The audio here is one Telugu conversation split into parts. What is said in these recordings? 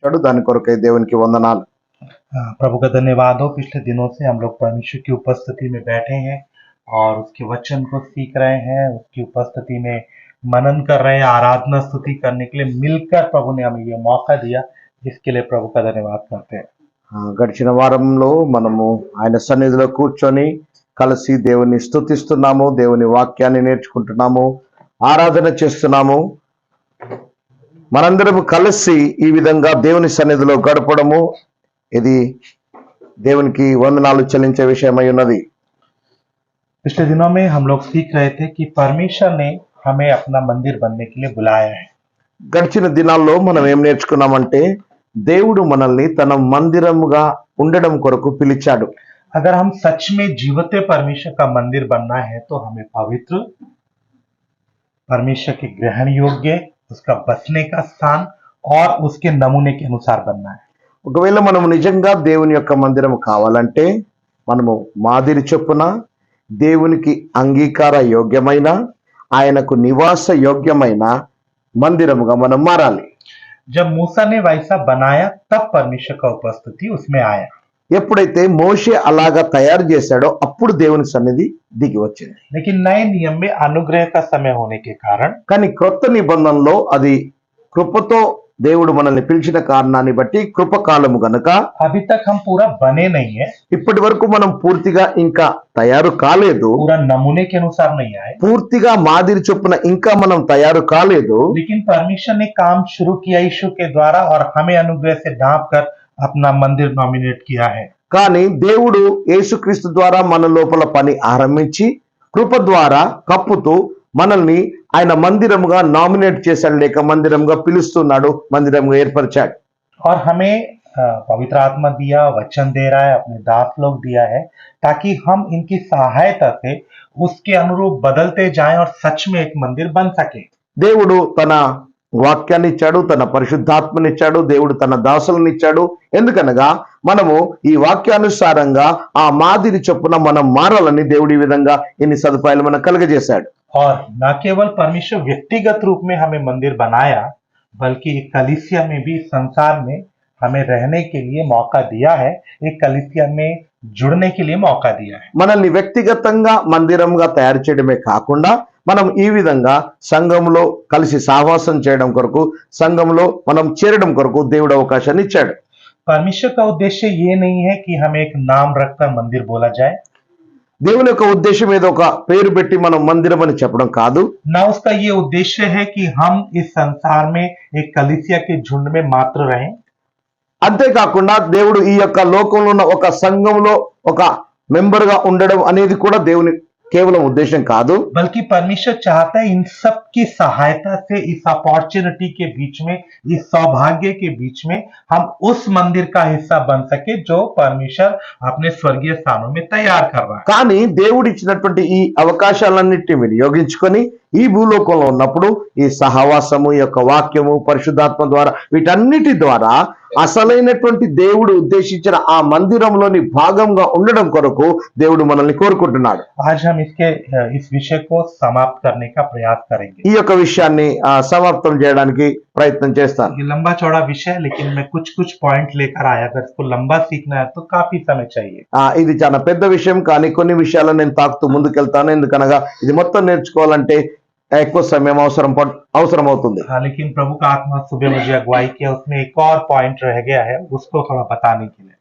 ఇచ్చాడు. దాని కొరకై దేవునికి వందనాలు. प्रभु का धन्यवाद हो। पिछले दिनों से हम लोग परमेश्वर की उपस्थिति में बैठे हैं और उसके वचन को सीख रहे हैं, उसकी उपस्थिति में मनन कर रहे हैं, आराधना स्तुति करने के लिए मिलकर प्रभु ने हमें ये मौका दिया, इसके लिए प्रभु का धन्यवाद करते हैं। గడిచిన వారంలో మనము ఆయన సన్నిధిలో కూర్చొని కలిసి దేవుని స్తుతిస్తున్నాము, దేవుని వాక్యాన్ని నేర్చుకుంటున్నాము, ఆరాధన చేస్తున్నాము. మనందరం కలిసి ఈ విధంగా దేవుని సన్నిధిలో గడపడము ఇది దేవునికి వందనాలు చెల్లించే విషయమై ఉన్నది. पिछले दिनों में हम लोग सीख रहे थे कि परमेश्वर ने हमें अपना मंदिर बनने के लिए बुलाया है। గడిచిన దినాల్లో మనం ఏం నేర్చుకున్నామంటే దేవుడు మనల్ని తన మందిరముగా ఉండడం కొరకు పిలిచాడు. अगर हम सच में जीवते परमेश्वर का मंदिर बनना है तो हमें पवित्र, परमेश्वर के ग्रहण योग्य, उसका बसने का स्थान और उसके नमूने के अनुसार बनना है। ఒకవేళ మనము నిజంగా దేవుని యొక్క మందిరం కావాలంటే మనము మాదిరి చొప్పున దేవునికి అంగీకార యోగ్యమైన ఆయనకు నివాస యోగ్యమైన మందిరముగా మనం మారాలి. जब मूसा ने वैसा बनाया तब परमेश्वर का उपस्थिति उसमें आया। ఎప్పుడైతే మోషే అలాగా తయారు చేశాడో అప్పుడు దేవుని సన్నిధి దిగి వచ్చింది. लेकिन नए नियम में अनुग्रह का समय होने के कारण కానీ క్రొత్త నిబంధనలో అది కృపతో దేవుడు మనల్ని పిలిచిన కారణాన్ని బట్టి కృపకాలము గనుక अभी तक हम पूरा बने नहीं है, ఇప్పటి వరకు మనం పూర్తిగా ఇంకా తయారు కాలేదు, पूरा नमूने के अनुसार नहीं आए, పూర్తిగా మాదిరి చొప్పున ఇంకా మనం తయారు కాలేదు. लेकिन परमेश्वर ने काम शुरू किया यीशु के द्वारा और हमें अनुग्रह से ढांप कर अपना मंदिर नॉमिनेट किया है। కానీ దేవుడు యేసుక్రీస్తు ద్వారా మన లోపల పని ఆరంభించి కృప ద్వారా కప్పుతూ మనల్ని ఆయన మందిరముగా నామినేట్ చేశాడు, లేక మందిరముగా పిలుస్తున్నాడు, మందిరముగా ఏర్పరిచాడు. और हमें पवित्र आत्मा दिया, वचन दे रहा है, अपने दास लोग दिया है, ताकि हम इनकी सहायता से उसके अनुरूप बदलते जाएं और सच में एक मंदिर बन सके। దేవుడు తన వాక్యాన్ని ఇచ్చాడు, తన పరిశుద్ధాత్మనిచ్చాడు, దేవుడు తన దాసులనిచ్చాడు. ఎందుకనగా మనము ఈ వాక్యానుసారంగా ఆ మాదిరి చొప్పున మనం మారాలని దేవుడు ఈ విధంగా ఇన్ని సదుపాయాలు మనకు కలుగజేశాడు. और न केवल परमेश्वर व्यक्तिगत रूप में हमें मंदिर बनाया, बल्कि एक कलीसिया में भी संसार में हमें रहने के लिए मौका दिया है, एक कलीसिया में जुड़ने के लिए मौका दिया है। మనల్ని వ్యక్తిగతంగా మందిరంగా తయారు చేయడమే కాకుండా మనం ఈ విధంగా సంఘంలో కలిసి సహవాసం చేయడం కొరకు, సంఘంలో మనం చేరడం కొరకు దేవుడు అవకాశాన్ని ఇచ్చాడు. परमेश्वर का उद्देश्य ये नहीं है कि हमें एक नाम रखकर मंदिर बोला जाए, దేవుని యొక్క ఉద్దేశం ఏదో ఒక పేరు పెట్టి మనం మందిరం అని చెప్పడం కాదు. ना उसका ये उद्देश्य है कि हम इस संसार में एक कलीसिया के झुंड में मात्र रहें, అంతేకాకుండా దేవుడు ఈ యొక్క లోకంలో ఉన్న ఒక సంఘంలో ఒక మెంబర్ గా ఉండడం అనేది కూడా దేవుని కేవలం ఉద్దేశం కాదు. बल्कि परमेश्वर चाहता है इन सब की सहायता से इस अपॉर्चुनिटी के बीच में, इस सौभाग्य के बीच में हम उस मंदिर का हिस्सा बन सके जो परमेश्वर अपने स्वर्गीय स्थानों में तैयार कर रहा है। కానీ దేవుడు ఇచ్చినటువంటి ఈ అవకాశాలన్నిటిని వినియోగించుకొని ఈ భూలోకంలో ఉన్నప్పుడు ఈ సహవాసము, ఈ యొక్క వాక్యము, పరిశుద్ధాత్మ ద్వారా వీటన్నిటి ద్వారా అసలైనటువంటి దేవుడు ఉద్దేశించిన ఆ మందిరంలోని భాగంగా ఉండడం కొరకు దేవుడు మనల్ని కోరుకుంటున్నాడు. आज हम इस विषय को समाप्त करने का प्रयास करेंगे। ఈ యొక్క విషయాన్ని సమాప్తం చేయడానికి ప్రయత్నం చేస్తాను. ये लंबा चौड़ा विषय है, लेकिन मैं कुछ पॉइंट लेकर आया। अगर इसको लंबा सीखना है तो काफी समय चाहिए। ఇది చాలా పెద్ద విషయం, కానీ కొన్ని విషయాలను నేను తాకుతూ ముందుకెళ్తాను. ఎందుకనగా ఇది మొత్తం నేర్చుకోవాలంటే ఎక్కువ సమయం అవసరం అవుతుంది. हाँ, लेकिन प्रभु का आत्मा सुबह मुझे अगुवाई किया, उसमें एक और पॉइंट रह गया है, उसको थोड़ा बताने के लिए।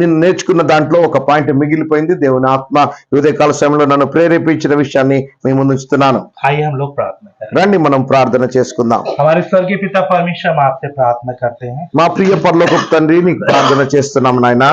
నేను నేర్చుకున్న దాంట్లో ఒక పాయింట్ మిగిలిపోయింది. దేవుని ఆత్మ ఉదయకాల సమయంలో నన్ను ప్రేరేపించిన విషయాన్ని మీ ముందు ఉంచుతున్నాను. आइए हम लोग प्रार्थना करें। రండి మనం ప్రార్థన చేసుకుందాం. हमारे स्वर्गीय पिता परमेश्वर, हम आपसे प्रार्थना करते हैं, మా ప్రియ పరలోకపు తండ్రి, నీకు ప్రార్థన చేస్తున్నాం నాయన.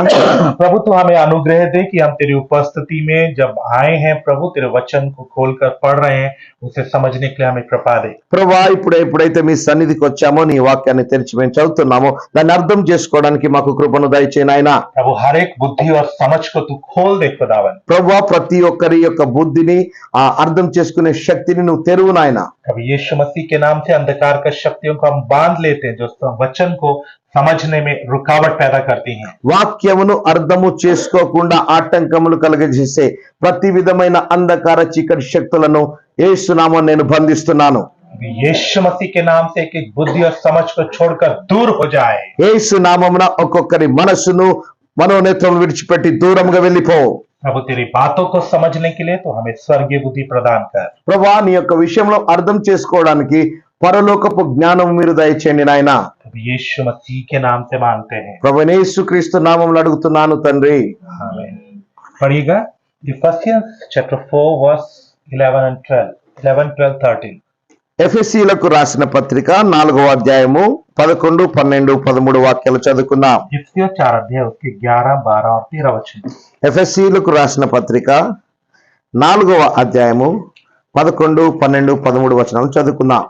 प्रभु तू हमें अनुग्रह दे कि हम तेरी उपस्थिति में जब आए हैं प्रभु, तेरे वचन को खोलकर पढ़ रहे हैं, उसे समझने के लिए हमें कृपा दे। ప్రభా, ఎప్పుడైతే మీ సన్నిధికి వచ్చామో, నీ వాక్యాన్ని తెరిచి మేము చదువుతున్నామో దాన్ని అర్థం చేసుకోవడానికి మాకు కృపను దయచేయి నాయన. प्रभु हर एक बुद्धि और समझ को तू खोल दे खुदावन। ప్రభా, ప్రతి ఒక్కరి యొక్క బుద్ధిని అర్థం చేసుకునే శక్తిని నువ్వు తెరువు నాయన. कभी यीशु मसीह के नाम से अंधकार का शक्तियों को हम बांध लेते हैं जो वचन को समझने में रुकावट पैदा करती हैं। వాక్యమును అర్థము చేసుకోకుండా ఆటంకములు కలుగజేసే ప్రతి విధమైన అంధకార చీకటి శక్తులను యేసు నామమున నేను బంధిస్తున్నాను. यीशु मसीह के नाम से एक एक बुद्धि और समझ को छोड़कर दूर हो जाए। యేసు నామమున ఒక్కొక్కరి మనస్సును మనోనేత్రం విడిచిపెట్టి దూరంగా వెళ్ళిపో. प्रभु तेरी बातों को समझने के लिए तो हमें स्वर्गीय बुद्धि प्रदान कर। ప్రభా నీ యొక్క విషయంలో అర్థం చేసుకోవడానికి పరలోకపు జ్ఞానం మీరు దయచేయండి నాయన. प्रभु यीशु मसीह के नाम से मांगते हैं, ప్రభు యేసుక్రీస్తు నామములో అడుగుతున్నాను తండ్రి. आमीन। पढ़िएगा इफिसियंस चैप्टर 4 वर्स 11 and 12, 11, 12, 13। ఎఫెసీలకు రాసిన పత్రిక 4వ అధ్యాయము 11, 12, 13 వాక్యాలు చదువుకుందాం. इफिसियों 4 अध्याय उसके 11, 12 और 13 वचन। ఎఫెసీలకు రాసిన పత్రిక 4వ అధ్యాయము 11, 12, 13 వచనాలు చదువుకుందాం.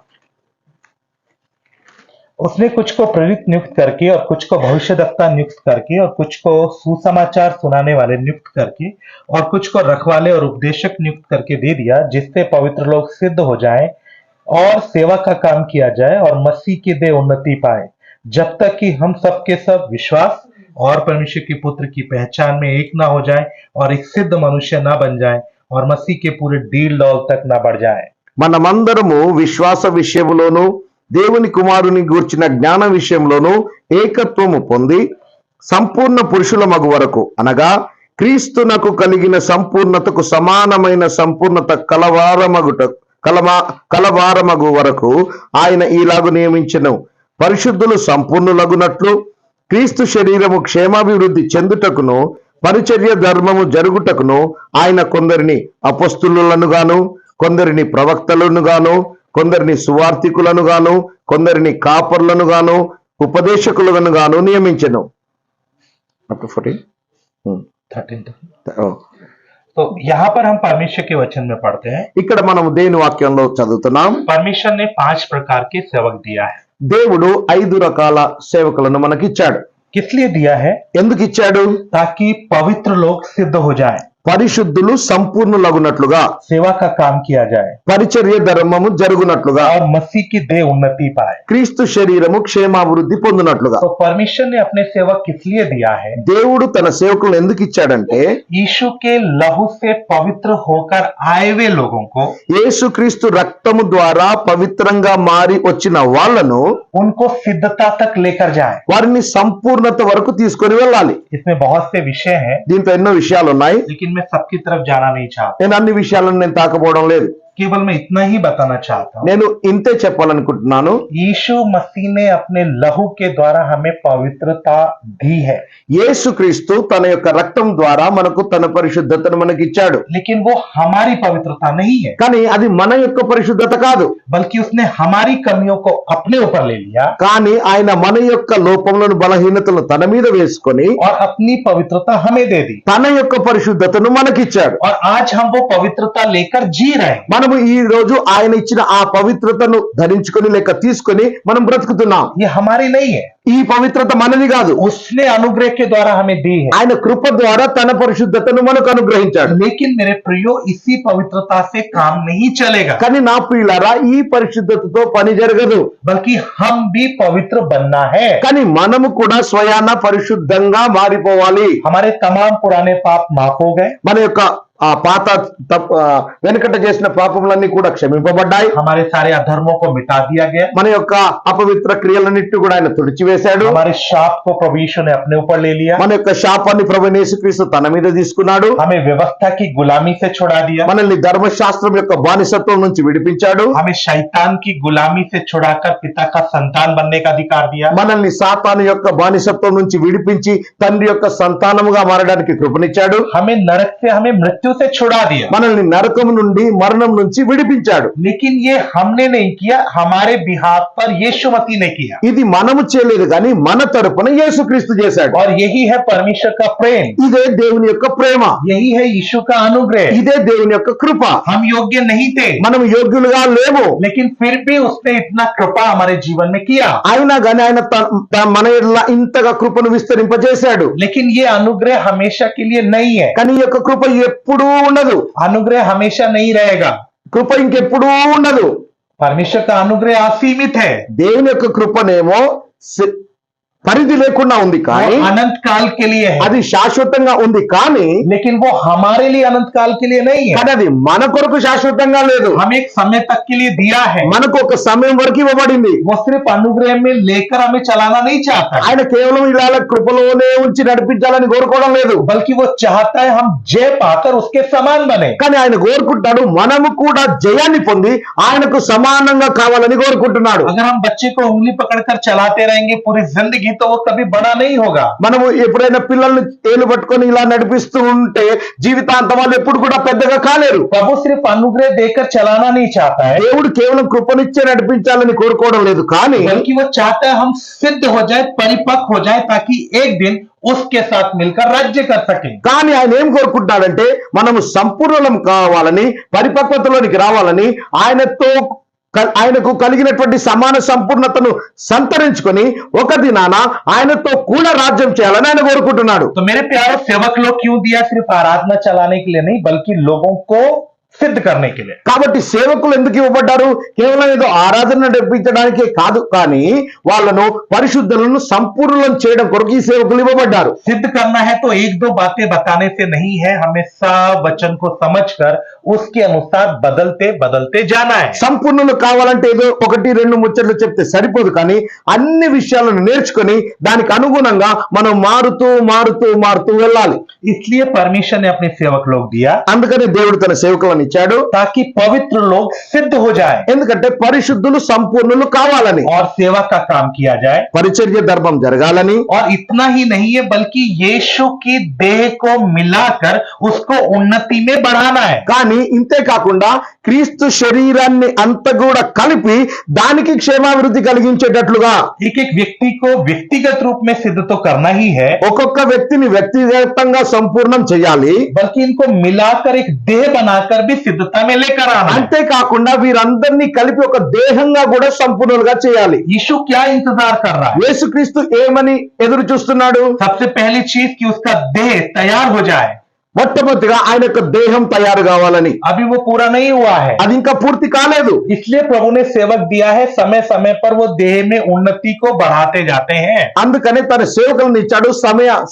उसने कुछ को प्रेरित नियुक्त करके और कुछ को भविष्यद्वक्ता नियुक्त करके और कुछ को सुसमाचार सुनाने वाले नियुक्त करके और कुछ को रखवाले और उपदेशक नियुक्त करके दे दिया, जिससे पवित्र लोग सिद्ध हो जाएं और सेवा का काम किया जाए और मसीह की देह उन्नति पाए, जब तक कि हम सबके सब विश्वास और परमेश्वर के पुत्र की पहचान में एक ना हो जाए और एक सिद्ध मनुष्य ना बन जाए और मसीह के पूरे डील डॉल तक ना बढ़ जाए। మనమందరము విశ్వాస విషయములోను దేవుని కుమారుని గూర్చిన జ్ఞాన విషయంలోను ఏకత్వము పొంది సంపూర్ణ పురుషుల మగు వరకు, అనగా క్రీస్తునకు కలిగిన సంపూర్ణతకు సమానమైన సంపూర్ణత కలవారమగు వరకు ఆయన ఈలాగు నియమించెను. పరిశుద్ధులు సంపూర్ణులగునట్లు క్రీస్తు శరీరము క్షేమాభివృద్ధి చెందుటకును పరిచర్య ధర్మము జరుగుటకును ఆయన కొందరిని అపొస్తలులను గాను, కొందరిని ప్రవక్తలను గాను, కొందరిని సువార్థికులను గాను, కొందరిని కాపర్లను గాను, ఉపదేశకులను గాను నియమించెను. 13 तो यहाँ पर हम परमेश्वर के वचन में पढ़ते हैं, ఇక్కడ మనం దేని వాక్యంలో చదువుతున్నాం. परमेश्वर ने 5 प्रकार के सेवक दिया है। దేవుడు 5 రకాల సేవకులను మనకిచ్చాడు. किस लिए दिया है? ఎందుకు ఇచ్చాడు? ताकि पवित्र लोग सिद्ध हो जाएं, పరిశుద్ధులు సంపూర్ణులగునట్లుగా, सेवा का काम किया जाए పరిచర్య ధర్మము జరుగునట్లుగా, और मसीह की देह उन्नति पाए। క్రీస్తు శరీరము క్షేమాభివృద్ధి పొందినట్లుగా. तो परमेश्वर ने अपने सेवक किस लिए दिया है? దేవుడు తన సేవకులను ఎందుకు ఇచ్చాడంటే यीशु के लहू से पवित्र होकर आए हुए लोगों को, యేసుక్రీస్తు రక్తము ద్వారా పవిత్రంగా మారి వచ్చిన వాళ్ళను उनको सिद्धता तक लेकर जाए। వారిని సంపూర్ణత వరకు తీసుకొని వెళ్ళాలి. इसमें बहुत से विषय हैं, దీంట్లో ఎన్నో విషయాలు ఉన్నాయి. लेकिन मैं सबकी तरफ जाना नहीं चाहता, నేను అన్ని విషయాలను నేను తాకపోవడం లేదు. केवल मैं इतना ही बताना चाहता हूँ। నేను ఇంతే చెప్పాలనుకుంటున్నాను. यीशु मसीह ने अपने लहू के द्वारा हमें पवित्रता दी है, యేసుక్రీస్తు తన యొక్క రక్తం ద్వారా మనకు తన పరిశుద్ధతను మనకి ఇచ్చాడు. लेकिन वो हमारी पवित्रता नहीं है, కానీ అది మన యొక్క పరిశుద్ధత కాదు. बल्कि उसने हमारी कमियों को अपने ऊपर ले लिया కానీ ఆయన మన యొక్క లోపములను బలహీనతలను తన మీద వేసుకొని और अपनी पवित्रता हमें दे दी, తన యొక్క పరిశుద్ధతను మనకిచ్చాడు. और आज हम वो पवित्रता लेकर जी रहे हैं। మనము ఈ రోజు ఆయన ఇచ్చిన ఆ పవిత్రతను ధరించుకొని లేక తీసుకొని మనం బ్రతుకుతున్నాం. ये हमारी नहीं है, ఈ పవిత్రత మనది కాదు. उसने अनुग्रह के द्वारा हमें दी है। ఆయన కృప ద్వారా తన పరిశుద్ధతను మనకు అనుగ్రహించాడు. लेकिन मेरे प्रियो, इसी पवित्रता से काम नहीं चलेगा, కానీ నా ప్రియులారా, ఈ పరిశుద్ధతతో పని జరగదు. बल्कि हम भी पवित्र बनना है। కానీ మనము కూడా స్వయాన పరిశుద్ధంగా మారిపోవాలి. हमारे तमाम पुराने पाप माफ हो गए, మన యొక్క ఆ పాత వెనుకట చేసిన పాపములన్నీ కూడా క్షమింపబడ్డాయి. हमारे सारे अधर्मों को मिटा दिया गया, మన యొక్క అపవిత్ర క్రియలన్నిటి కూడా ఆయన తుడిచివేశాడు. हमारे शाप को प्रभु यीशु ने अपने ऊपर ले लिया, మన యొక్క శాపాన్ని ప్రభువైన యేసుక్రీస్తు తన మీద తీసుకున్నాడు. हमें व्यवस्था की गुलामी से छुड़ा दिया, మనల్ని ధర్మశాస్త్రం యొక్క బానిసత్వం నుంచి విడిపించాడు. हमें शैतान की गुलामी से छुड़ाकर पिता का संतान बनने का अधिकार दिया, మనల్ని సాతాను యొక్క బానిసత్వం నుంచి విడిపించి తండ్రి యొక్క సంతానముగా మారడానికి కృపనిచ్చాడు. हमें नरक से, हमें मृत्यु से छुड़ा दिया। మనల్ని నరకము నుండి మరణం నుంచి విడిపించాడు. लेकिन ये हमने नहीं किया, हमारे बिहाफ पर यीशु मसीह ने किया, ఇది మనము చేయలేదు కానీ మన తరపున యేసుక్రీస్తు చేశాడు. और यही है परमेश्वर का प्रेम, ఇదే దేవుని యొక్క ప్రేమ, यही है यीशु का अनुग्रह। ఇదే దేవుని యొక్క కృప. हम योग्य नहीं थे, మనం యోగ్యులుగా లేము. लेकिन फिर भी उसने इतना कृपा हमारे जीवन में किया। అయినా కానీ ఆయన మన ఎడల ఇంతగా కృపను విస్తరింపజేశాడు. लेकिन ये अनुग्रह हमेशा के लिए नहीं है, కానీ ఈ యొక్క కృప ఎప్పుడూ ఉండదు. अनुग्रह हमेशा नहीं रहेगा। కృప ఇంకెప్పుడూ ఉండదు. परमेश्वर का अनुग्रह असीमित है, దేవుని యొక్క కృపనేమో పరిధి లేకుండా ఉంది కానీ वो अनंत काल के लिए है, అది శాశ్వతంగా ఉంది కానీ लेकिन वो हमारे लिए अनंत काल के लिए नहीं है। కానీ అది మన కొరకు శాశ్వతంగా లేదు. हम एक समय तक के लिए दिया है, మనకు ఒక సమయం వరకు ఇవ్వబడింది. वो सिर्फ अनुग्रह में लेकर हमें चलाना नहीं चाहता है, ఆయన కేవలం ఇలా కృపలోనే ఉంచి నడిపించాలని కోరుకోవడం లేదు. बल्कि वो चाहता है हम जय पाकर उसके समान बने। కానీ ఆయన కోరుకుంటాడు మనము కూడా జయాన్ని పొంది ఆయనకు సమానంగా కావాలని కోరుకుంటున్నాడు. अगर हम बच्चे को उंगली पकड़कर चलाते रहेंगे पूरी जिंदगी तो वो कभी बड़ा नहीं होगा। మనము ఎప్పుడైనా పిల్లల్ని ఏలు పట్టుకొని ఇలా నడిపిస్తూ ఉంటే జీవితాంతం వాళ్ళు ఎప్పుడు కూడా పెద్దగా కాలేరు. प्रभु सिर्फ अनुग्रह देकर चलाना नहीं चाहता है, దేవుడు కేవలం కృపనిచ్చే నడిపించాలని కోరుకోవడం లేదు కానీ बल्कि वो चाहता है हम सिद्ध हो जाए, परिपक्व हो जाए, ताकि एक दिन उसके साथ मिलकर राज्य कर सके। కానీ ఆయన ఏం కోరుకుంటాడంటే మనము సంపూర్ణం కావాలని, పరిపక్వతలోనికి రావాలని, ఆయనకు కలిగినటువంటి సమాన సంపూర్ణతను సంతరించుకొని ఒక దినాన ఆయనతో కూడా రాజ్యం చేయాలని ఆయన కోరుకుంటున్నాడు. तो मेरे प्यारे सेवक लोग क्यों दिया? सिर्फ आराधना चलाने के लिए नहीं, बल्कि लोगों को सिद्ध करने के लिए। కాబట్టి సేవకులు ఎందుకు ఇవ్వబడ్డారు? కేవలం ఏదో ఆరాధన నడిపించడానికే కాదు, కానీ వాళ్ళను పరిశుద్ధులను సంపూర్ణం చేయడం కొరకు ఈ సేవకులు ఇవ్వబడ్డారు. सिद्ध करना है तो एक दो बातें बताने से नहीं है, हमें सब वचन को समझकर उसके अनुसार बदलते बदलते जाना है। సంపూర్ణులు కావాలంటే ఏదో ఒకటి రెండు ముచ్చట్లు చెప్తే సరిపోదు, కానీ అన్ని విషయాలను నేర్చుకొని దానికి అనుగుణంగా మనం మారుతూ మారుతూ మారుతూ వెళ్ళాలి. इसलिए परमेश्वर ने अपने सेवक लोग दिया, అందుకని దేవుడు తన సేవకులను ఇచ్చాడు, ताकि पवित्र लोग सिद्ध हो जाए ఎందుకంటే పరిశుద్ధులు సంపూర్ణులు కావాలని, और सेवा का काम किया जाए। పరిచర్య ధర్మం జరగాలని. और इतना ही नहीं है, बल्कि यीशु की देह को मिलाकर उसको उन्नति में बढ़ाना है। కానీ ఇంతే కాకుండా క్రీస్తు శరీరాన్ని అంత కూడా కలిపి దానికి క్షేమాభివృద్ధి కలిగించేటట్లుగా एक एक व्यक्ति को व्यक्तिगत रूप में सिद्ध तो करना ही है, ఒక్కొక్క వ్యక్తిని వ్యక్తిగతంగా సంపూర్ణం చేయాలి. बल्कि इनको मिलाकर एक देह बनाकर भी सिद्धता में लेकर आना है। అంతేకాకుండా వీరందరినీ కలిపి ఒక దేహంగా కూడా సంపూర్ణులుగా చేయాలి. यीशु क्या इंतजार कर रहा है? యేసుక్రీస్తు ఏమని ఎదురు చూస్తున్నాడు? सबसे पहली चीज कि उसका देह तैयार हो जाए। మొట్టమొదటిగా ఆయన యొక్క దేహం తయారు కావాలని. अभी वो पूरा नहीं हुआ है, అది ఇంకా పూర్తి కాలేదు. इसलिए प्रभु ने सेवक दिया है, समय समय पर वो देह में उन्नति को बढ़ाते जाते हैं। అందుకనే తన సేవకులను ఇచ్చాడు.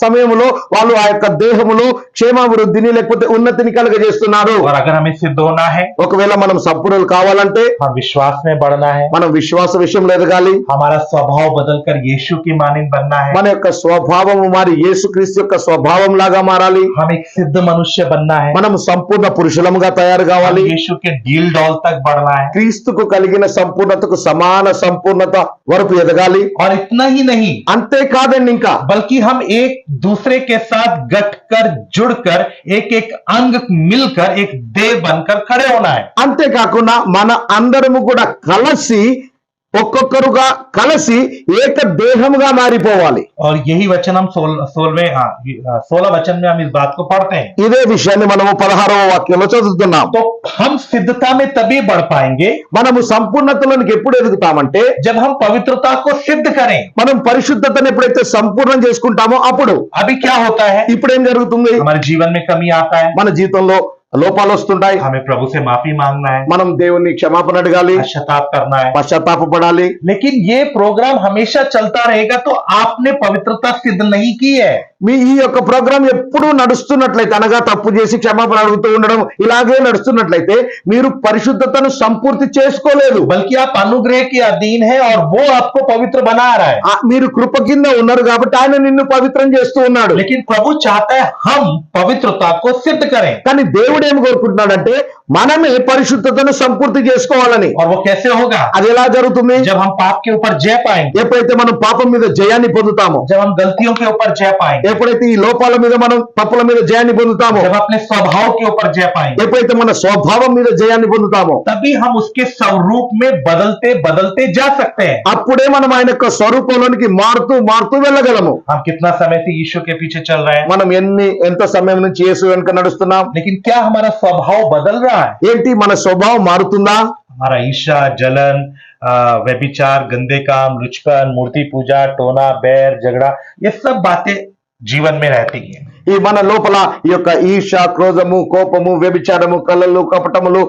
సమయంలో వాళ్ళు ఆ యొక్క దేహములో క్షేమాభివృద్ధిని లేకపోతే ఉన్నతిని కలుగజేస్తున్నారు. और अगर हमें सिद्ध होना है, ఒకవేళ మనం సంపూర్ణులు కావాలంటే हम विश्वास में बढ़ना है, మనం విశ్వాస విషయంలో ఎదగాలి. हमारा स्वभाव बदलकर यीशु की मानंद बनना है, మన యొక్క స్వభావము మారి యేసుక్రీస్తు యొక్క స్వభావం లాగా మారాలి. हम एक सिद्ध मनुष्य बनना है, మనం సంపూర్ణ పురుషులముగా తయారు కావాలి. यीशु के डील डॉल तक बढ़ना है। క్రీస్తుకు కలిగిన సంపూర్ణతకు సమాన సంపూర్ణత వరకు ఎదగాలి. और इतना ही नहीं, అంతేకాదండి, ఇంకా बल्कि हम एक दूसरे के साथ गठकर जुड़कर एक एक अंग मिलकर एक देह बनकर खड़े होना है। అంతేకాకుండా మన అందరము కూడా కలిసి ఒక్కొక్కరుగా కలిసి ఏక దేహముగా మారిపోవాలి. और यही वचन हम 16 वचन में हम इस बात को पढ़ते हैं। ఇదే విషయాన్ని మనము 16వ వాక్యంలో చదువుతున్నాం. तो हम सिद्धता में तभी बढ़ पाएंगे మనము సంపూర్ణతలోనికి ఎప్పుడు ఎదుగుతామంటే जब हम पवित्रता को सिद्ध करें। మనం పరిశుద్ధతను ఎప్పుడైతే సంపూర్ణం చేసుకుంటామో అప్పుడు. अभी क्या होता है? ఇప్పుడు ఏం జరుగుతుంది? हमारे जीवन में कमी आता है, మన జీవితంలో లోపాలు వస్తుంటాయి. हमें प्रभु से माफी मांगना है, మనం దేవుని క్షమాపణ అడగాలి, पश्चाताप करना है। పశ్చాత్తాపపడాలి. लेकिन ये प्रोग्राम हमेशा चलता रहेगा तो आपने पवित्रता सिद्ध नहीं की है। మీ ఈ యొక్క ప్రోగ్రాం ఎప్పుడూ నడుస్తున్నట్లయితే, అనగా తప్పు చేసి క్షమాపణ అడుగుతూ ఉండడం ఇలాగే నడుస్తున్నట్లయితే మీరు పరిశుద్ధతను సంపూర్తి చేసుకోలేదు. बल्कि आप अनुग्रह के अधीन है और वो आपको पवित्र बना रहा है। మీరు కృప కింద ఉన్నారు కాబట్టి ఆయన నిన్ను పవిత్రం చేస్తూ ఉన్నాడు. लेकिन प्रभु चाहता है हम पवित्रता को सिद्ध करें। కానీ దేవుడు ఏం కోరుకుంటున్నాడంటే మనమే పరిశుద్ధతను సంపూర్తి చేసుకోవాలని. और वो कैसे होगा? అది ఎలా జరుగుతుంది? जब हम पाप के ऊपर जय पाएंगे, ఎప్పుడైతే మనం పాపం మీద జయాన్ని పొందుతామో, जब हम गलतियों के ऊपर जय पाएंगे, ఎప్పుడైతే ఈ లోపాల మీద మనం తప్పుల మీద జయాన్ని పొందుతామో, जब अपने स्वभाव के ऊपर जय पाएंगे, ఎప్పుడైతే మన స్వభావం మీద జయాన్ని పొందుతామో तभी हम उसके स्वरूप में बदलते बदलते जा सकते हैं। అప్పుడే మనం ఆయన యొక్క స్వరూపంలోనికి మారుతూ మారుతూ వెళ్ళగలము. हम कितना समय से यीशु के पीछे चल रहे हैं, మనం ఎంత సమయం నుంచి యేసు వెనుక నడుస్తున్నాం? लेकिन क्या हमारा स्वभाव बदल रहा है? ఏంటి మన స్వభావం మారుతుందా? हमारा ईर्ष्या, जलन, व्यभिचार, गंदे काम, लुचपन, मूर्ति पूजा, टोना, बैर, झगड़ा, ये सब बातें जीवन में रहती है। ఈ మన లోపల ఈ యొక్క ఈర్ష, క్రోధము, కోపము, వ్యభిచారము, కలలు, కపటములు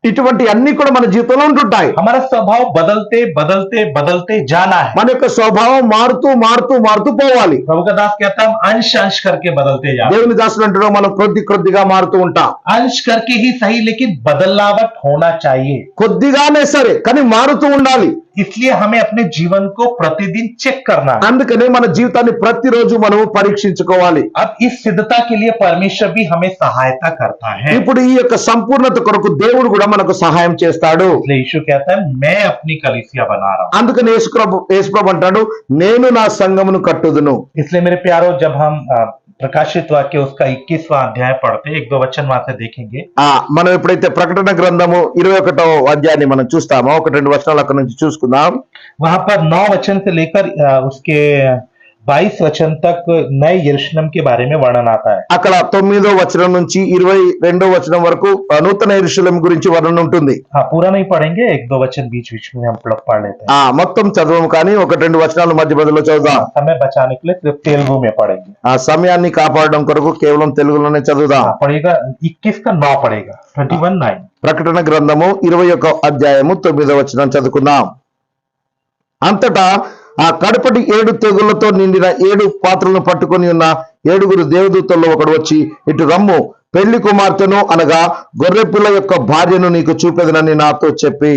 ఇటువంటి అన్ని కూడా మన జీవితంలో ఉంటుంటాయి. हमारा स्वभाव बदलते बदलते बदलते जाना है। మన యొక్క స్వభావం మారుతూ మారుతూ మారుతూ పోవాలి. प्रभु का दास कहता है हम अंश अंश करके बदलते जाते हैं। దేవుని దాసుడు అంటున్నాడు మనం కొద్ది కొద్దిగా మారుతూ ఉంటాం. अंश करके ही सही, लेकिन बदलावट होना चाहिए। కొద్దిగానే సరే కానీ మారుతూ ఉండాలి. इसलिए हमें अपने जीवन को प्रतिदिन चेक करना है। అందుకనే మన జీవితాన్ని ప్రతిరోజు మనము పరీక్షించుకోవాలి. अब इस सिद्धता के लिए परमेश्वर भी हमें सहायता करता है। ఇప్పుడు ఈ యొక్క సంపూర్ణత కొరకు దేవుడు కూడా మనకు సహాయం చేస్తాడు. इसलिए यीशु कहता है मैं अपनी कलीसिया बना रहा हूं। అందుకని యేసుప్రభు అంటాడు నేను నా సంఘమును కట్టుదును. इसलिए मेरे प्यारो, जब हम प्रकाशित वाक्य उसका 21वां अध्याय पढ़ते हैं, 1-2 वचन वहां से देखेंगे। మనం ఎప్పుడైతే ప్రకటన గ్రంథము 21వ అధ్యాయాన్ని మనం చూస్తామో 1-2 వచనాలు అక్కడ నుంచి చూసుకుందాం. वहां पर 9 वचन से लेकर उसके 22 वचन तक नए यरूशलेम के बारे में वर्णन आता है। అక్కడ 9వ వచనం నుంచి 22వ వచనం వరకు నూతన యెరూషలేము గురించి వర్ణన ఉంటుంది. हाँ, पूरा नहीं पढ़ेंगे, 1-2 वचन बीच बीच में हम लोग पढ़ लेते हैं। మొత్తం చదవము కానీ 1-2 వచనాలు మధ్య మధ్యలో చదువుదాం. समय बचाने के लिए सिर्फ तेलुगु में पढ़ेंगे। ఆ సమయాన్ని కాపాడడం కొరకు కేవలం తెలుగులోనే చదువుదాం. पढ़ेगा 21 का 9 पढ़ेगा, 21:9। ప్రకటన గ్రంథము 21వ అధ్యాయము 9వ వచనం చదువుకుందాం. అంతటా ఆ కడపటి 7 తెగుళ్లతో నిండిన 7 పాత్రలను పట్టుకొని ఉన్న 7 దేవదూతల్లో ఒకడు వచ్చి ఇటు రమ్ము, పెళ్లి కుమార్తెను అనగా గొర్రెపిల్ల యొక్క భార్యను నీకు చూపెదనని నాతో చెప్పి.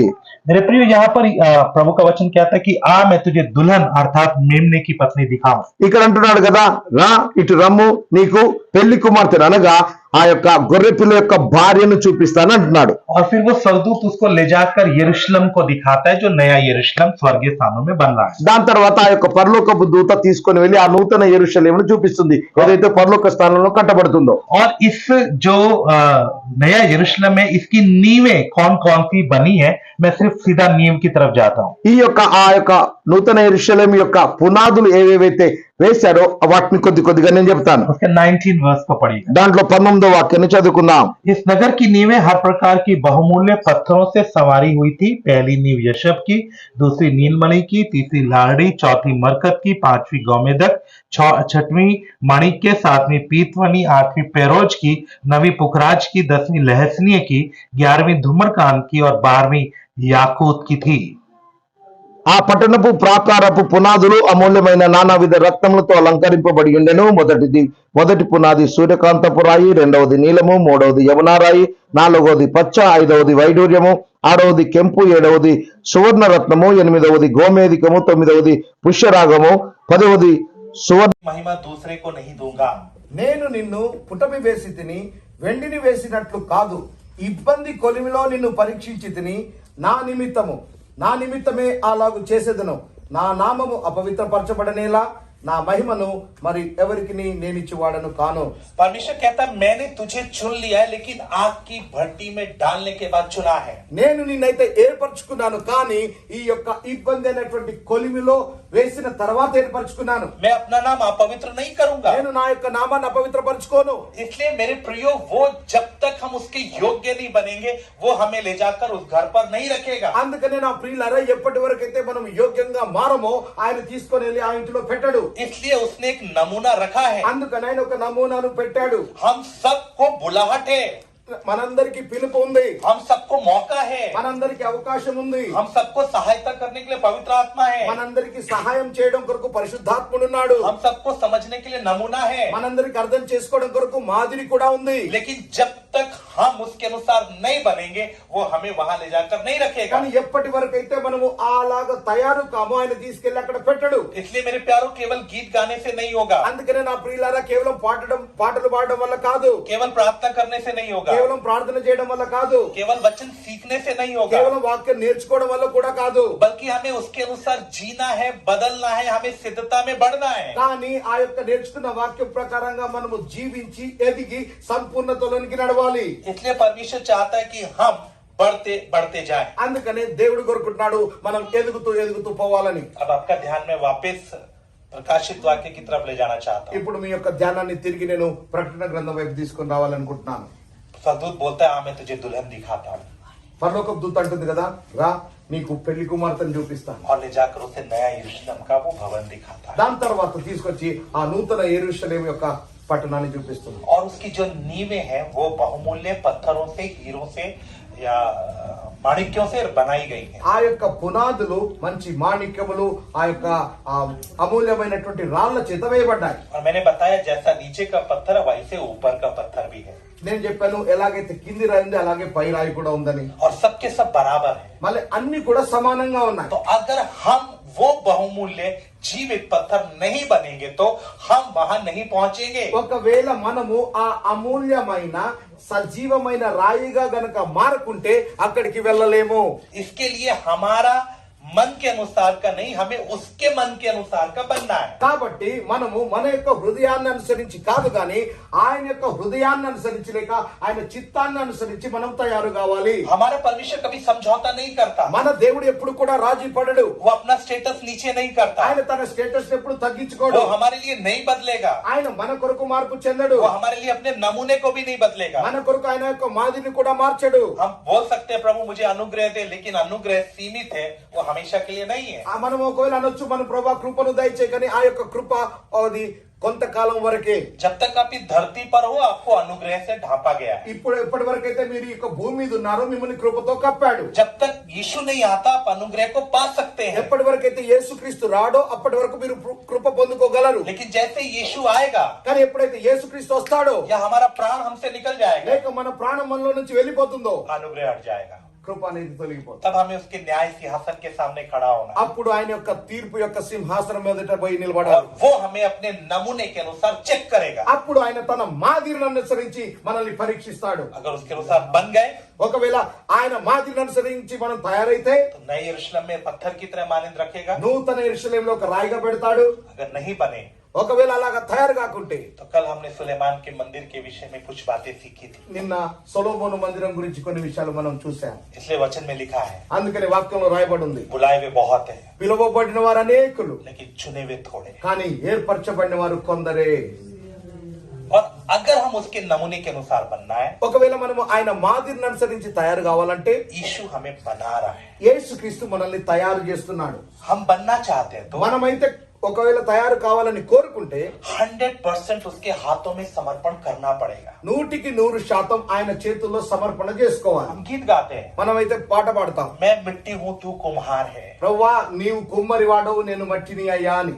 मेरे प्रिय, यहाँ पर प्रभु का वचन कहता है कि आ मैं तुझे दुल्हन अर्थात मेमने की पत्नी दिखाऊं। ఇక్కడ అంటున్నాడు కదా, రా ఇటు రమ్ము నీకు పెళ్లి కుమార్తెను అనగా ఆ యొక్క గొర్రెపిల్ల యొక్క భార్యను చూపిస్తాను అంటున్నాడు. और फिर वो स्वर्गदूत उसको ले जाकर यरूशलेम को दिखाता है, जो नया यरूशलेम स्वर्गीय स्थानों में बन रहा है। దాని తర్వాత ఆ యొక్క పరలోకపు దూత తీసుకొని వెళ్ళి ఆ నూతన యెరూషలేమును చూపిస్తుంది, ఏదైతే పరలోక స్థానంలో కట్టబడుతుందో. और इस जो नया यरूशलेम है, इसकी नींवें कौन कौन सी बनी है, मैं सिर्फ सीधा नींव की तरफ जाता हूँ। ఈ యొక్క ఆ యొక్క నూతన యెరూషలేము యొక్క పునాదులు ఏవేవైతే వేశారో వాటిని కొద్దిగా నేను చెప్తాను. उसके 19 वर्ष को पढ़िए। దాంట్లో 19వ వాక్యాన్ని చదువుకుందాం. इस नगर की नींवें हर प्रकार की बहुमूल्य पत्थरों से संवारी हुई थी। पहली नींव यशब की, दूसरी नीलमणि की, तीसरी लाहड़ी, चौथी मरकत की, 5वीं गौमेदक, 6वीं माणिक्य, 7वीं पीतवनी, 8वीं पेरोज की, 9वीं पुखराज की, 10वीं लहसनीय की, 11वीं धूम्रकांत की और 12वीं याकूत की थी। ఆ పట్టణపు ప్రాకారపు పునాదులు అమూల్యమైన నానావిధ రత్నములతో అలంకరింపబడి ఉండెను. మొదటి పునాది సూర్యకాంతపు రాయి, రెండవది నీలము, మూడవది యమునారాయి, నాలుగవది పచ్చ, ఐదవది వైడూర్యము, ఆరవది కెంపు, ఏడవది సువర్ణ రత్నము, ఎనిమిదవది గోమేదికము, తొమ్మిదవది పుష్యరాగము, 10వది సువర్ణ. महिमा दूसरे को नहीं दूंगा। నేను నిన్ను పుటమి వేసి తిని వెండిని వేసినట్లు కాదు, ఇబ్బంది కొలిమిలో నిన్ను పరీక్షించి తిని నా నిమిత్తమే అలాగు చేసేదను. నా నామము అపవిత్రపరచబడనేలా నా మహిమను మరి ఎవరికి నేనిచ్చి వాడను కాను. परमेश्वर कहता है मैंने तुझे चुन लिया है, लेकिन आग की भट्टी में डालने के बाद चुना है। నేను నిన్నైతే ఏర్పరచుకున్నాను, కానీ ఈ యొక్క ఇబ్బంది అనేటువంటి కొలిమిలో వేసిన తర్వాత ఏర్పరచుకున్నాను. मैं अपना नाम अपवित्र नहीं करूंगा। నేను నా యొక్క నామాన్ని అపవిత్రపరచుకోను. इसलिए मेरे प्रियो, वो जब तक हम उसके योग्य नहीं बनेंगे, वो हमें ले जाकर उस घर पर नहीं रखेगा। అందుకనే నా ప్రియులారా, ఎప్పటి వరకైతే మనం యోగ్యంగా మారమో ఆయన తీసుకొని వెళ్ళి ఆ ఇంటిలో పెట్టడు. इसलिए उसने एक नमूना रखा है। అందుకని ఆయన ఒక నమూనాను పెట్టాడు. हम सबको बुलाहट है, మనందరికి పిలుపు ఉంది, हम सबको मौका है, మనందరికి అవకాశం ఉంది, हम सबको सहायता करने के लिए पवित्र आत्मा है, మనందరికి సహాయం చేయడం కొరకు పరిశుద్ధాత్ముడున్నాడు, हम सबको समझने के लिए नमूना है। మనందరికి అర్థం చేసుకోవడం కొరకు మాదిరి కూడా ఉంది. लेकिन जब तक हम उसके अनुसार नहीं बनेंगे, वो हमें वहां ले जाकर नहीं रखेगा। కానీ ఎప్పటి వరకు అయితే మనము అలాగా తయారు కామో ఆయన తీసుకెళ్లి అక్కడ పెట్టడు. इसलिए मेरे प्यारों, केवल गीत गाने से नहीं होगा, అందుకనే నా ప్రియులారా, కేవలం పాటలు పాడడం వల్ల కాదు, केवल प्रार्थना करने से नहीं होगा, కేవలం ప్రార్థన చేయడం వల్ల కాదు, केवल वचन सीखने से नहीं होगा, కేవలం వాక్యం నేర్చుకోవడం వల్ల కూడా కాదు, बल्कि हमें उसके अनुसार जीना है, बदलना है, हमें सिद्धता में बढ़ना है। కానీ ఆ యొక్క నేర్చుకున్న వాక్యం ప్రకారంగా మనము జీవించి ఎదిగి సంపూర్ణతలోనికి నడవాలి. इसलिए परमेश्वर चाहता है कि हम बढ़ते बढ़ते जाएं। అందుకనే దేవుడు కోరుకుంటున్నాడు మనం ఎదుగుతూ పోవాలని. अब आपका ध्यान में वापस प्रकाशित वाक्य की तरफ ले जाना चाहता हूँ। ఇప్పుడు మీ యొక్క ధ్యానాన్ని తిరిగి నేను ప్రకటన గ్రంథం వైపు తీసుకొని రావాలనుకుంటున్నాను. स्वर्गदूत बोलता है, मैं तुझे दुल्हन दिखाता हूँ, పరలోకపు దూత అంటుంది కదా, రా నీకు పెళ్లి కుమార్తెను చూపిస్తాను. और ले जाकर उसे नया यरूशलेम का वो भवन दिखाता है, దాని తర్వాత తీసుకొచ్చి ఆ నూతన యెరూషలేము యొక్క పట్టణాన్ని చూపిస్తుంది. और उसकी जो नींवें हैं वो बहुमूल्य पत्थरों से, हीरों से या माणिक्यों से बनाई गई हैं। ఆ యొక్క పునాదులు మంచి మాణిక్యములు ఆ యొక్క అమూల్యమైనటువంటి రాళ్ల చేత వేయబడ్డాయి. और मैंने बताया जैसा नीचे का पत्थर है वैसे ऊपर का पत्थर भी है నేను చెప్పాను ఎలాగైతే కింది రాయి ఉంది అలాగే పై రాయి కూడా ఉందని. और सबके सब बराबर है। మళ్ళీ అన్ని కూడా సమానంగా ఉన్నాయి. तो अगर हम वो बहुमूल्य जीवित पत्थर नहीं बनेंगे तो हम वहां नहीं पहुंचेंगे। ఒకవేళ మనము ఆ అమూల్యమైన సజీవమైన రాయిగా గనక మారుకుంటే అక్కడికి వెళ్ళలేము. इसके लिए हमारा मन के अनुसार का नहीं, हमें उसके मन के अनुसार का बनना है। కాబట్టి మనము మన యొక్క హృదయాన్ని అనుసరించి కాదు గాని ఆయన యొక్క హృదయాన్ని అనుసరించి లేక ఆయన చిత్తాన్ని అనుసరించి మనం తయారు కావాలి. हमारा परमेश्वर कभी समझौता नहीं करता। మన దేవుడు ఎప్పుడు కూడా రాజీ పడడు. वो अपना स्टेटस नीचे नहीं करता। ఆయన తన స్టేటస్ ఎప్పుడు తగ్గించుకోడు. वो हमारे लिए नहीं बदलेगा। ఆయన మన కొరకు మార్పు చెందడు. वो हमारे लिए अपने नमूने को भी नहीं बदलेगा। మన కొరకు ఆయన యొక్క మాదిరిని కూడా మార్చడు. हम बोल सकते हैं प्रभु मुझे अनुग्रह दे, लेकिन अनुग्रह सीमित है, वो हमेशा के लिए नहीं है। మనం ఒకవేళ అనొచ్చు మన ప్రభా కృపను దయచే కానీ ఆ యొక్క కృప అది కొంతకాలం వరకే. जब तक आप इस धरती पर हो आपको अनुग्रह से ढांपा गया है। ఇప్పుడు ఎప్పటి వరకు అయితే మీరు ఈ యొక్క భూమి మీద ఉన్నారో మిమ్మల్ని కృపతో కప్పాడు. जब तक यीशु नहीं आता आप अनुग्रह को पा सकते हैं। ఎప్పటి వరకు అయితే యేసుక్రీస్తు రాడో అప్పటి వరకు మీరు కృప పొందుకోగలరు. लेकिन जैसे यीशु आएगा కానీ ఎప్పుడైతే యేసుక్రీస్తు వస్తాడో या हमारा प्राण हमसे निकल जाएगा, లేక మన ప్రాణం మనలో నుంచి వెళ్ళిపోతుందో अनुग्रह हट जाएगा। కృప అనేది తొలగిపోతుంది. तब हमें उसके न्याय सिंहासन के सामने खड़ा होना है। అప్పుడు ఆయన యొక్క తీర్పు యొక్క సింహాసనం మీదట పోయి और నిలబడాలి. वो हमें अपने नमूने के अनुसार चेक करेगा। అప్పుడు ఆయన తన మాదిరిని అనుసరించి మనల్ని పరీక్షిస్తాడు. अगर उसके अनुसार बन गए ఒకవేళ ఆయన మాదిరిని అనుసరించి మనం తయారైతే तो नए यरूशलेम में पत्थर की तरह मानंद रखेगा। నూతన యెరూషలేములో ఒక రాయిగా పెడతాడు. अगर नहीं बने ఒకవేళ అలాగా తయారు కాకుంటే तो कल हमने सुलेमान के मंदिर के विषय में कुछ बातें सीखी थी। నిన్న సొలొమోను మందిరం గురించి కొన్ని విషయాలు మనం చూసాం. इसलिए वचन में लिखा है అందుకని వాక్యంలో రాయబడి ఉంది, बुलाए हुए बहुत है పిలువబడిన వారు అనేకులు लेकिन चुने हुए थोड़े। కానీ ఏర్పరచబడిన వారు కొందరే. और अगर हम उसके नमूने के अनुसार बनना है, ఒకవేళ మనము ఆయన మాదిరిని అనుసరించి తయారు కావాలంటే यीशु हमें बना रहा है। యేసుక్రీస్తు మనల్ని తయారు చేస్తున్నాడు. हम बनना चाहते हैं तो మనమైతే ఒకవేళ తయారు కావాలని కోరుకుంటే 100% उसके हाथों में समर्पण करना पड़ेगा। 100% ఆయన చేతుల్లో సమర్పణ చేసుకోవాలి. हम गीत गाते हैं, మనమైతే పాట పాడతాం, मैं मिट्टी हूं तू कुम्हार है, ప్రవ్వా నీవు కుమ్మరి వాడవు నేను మట్టిని అయ్యా అని.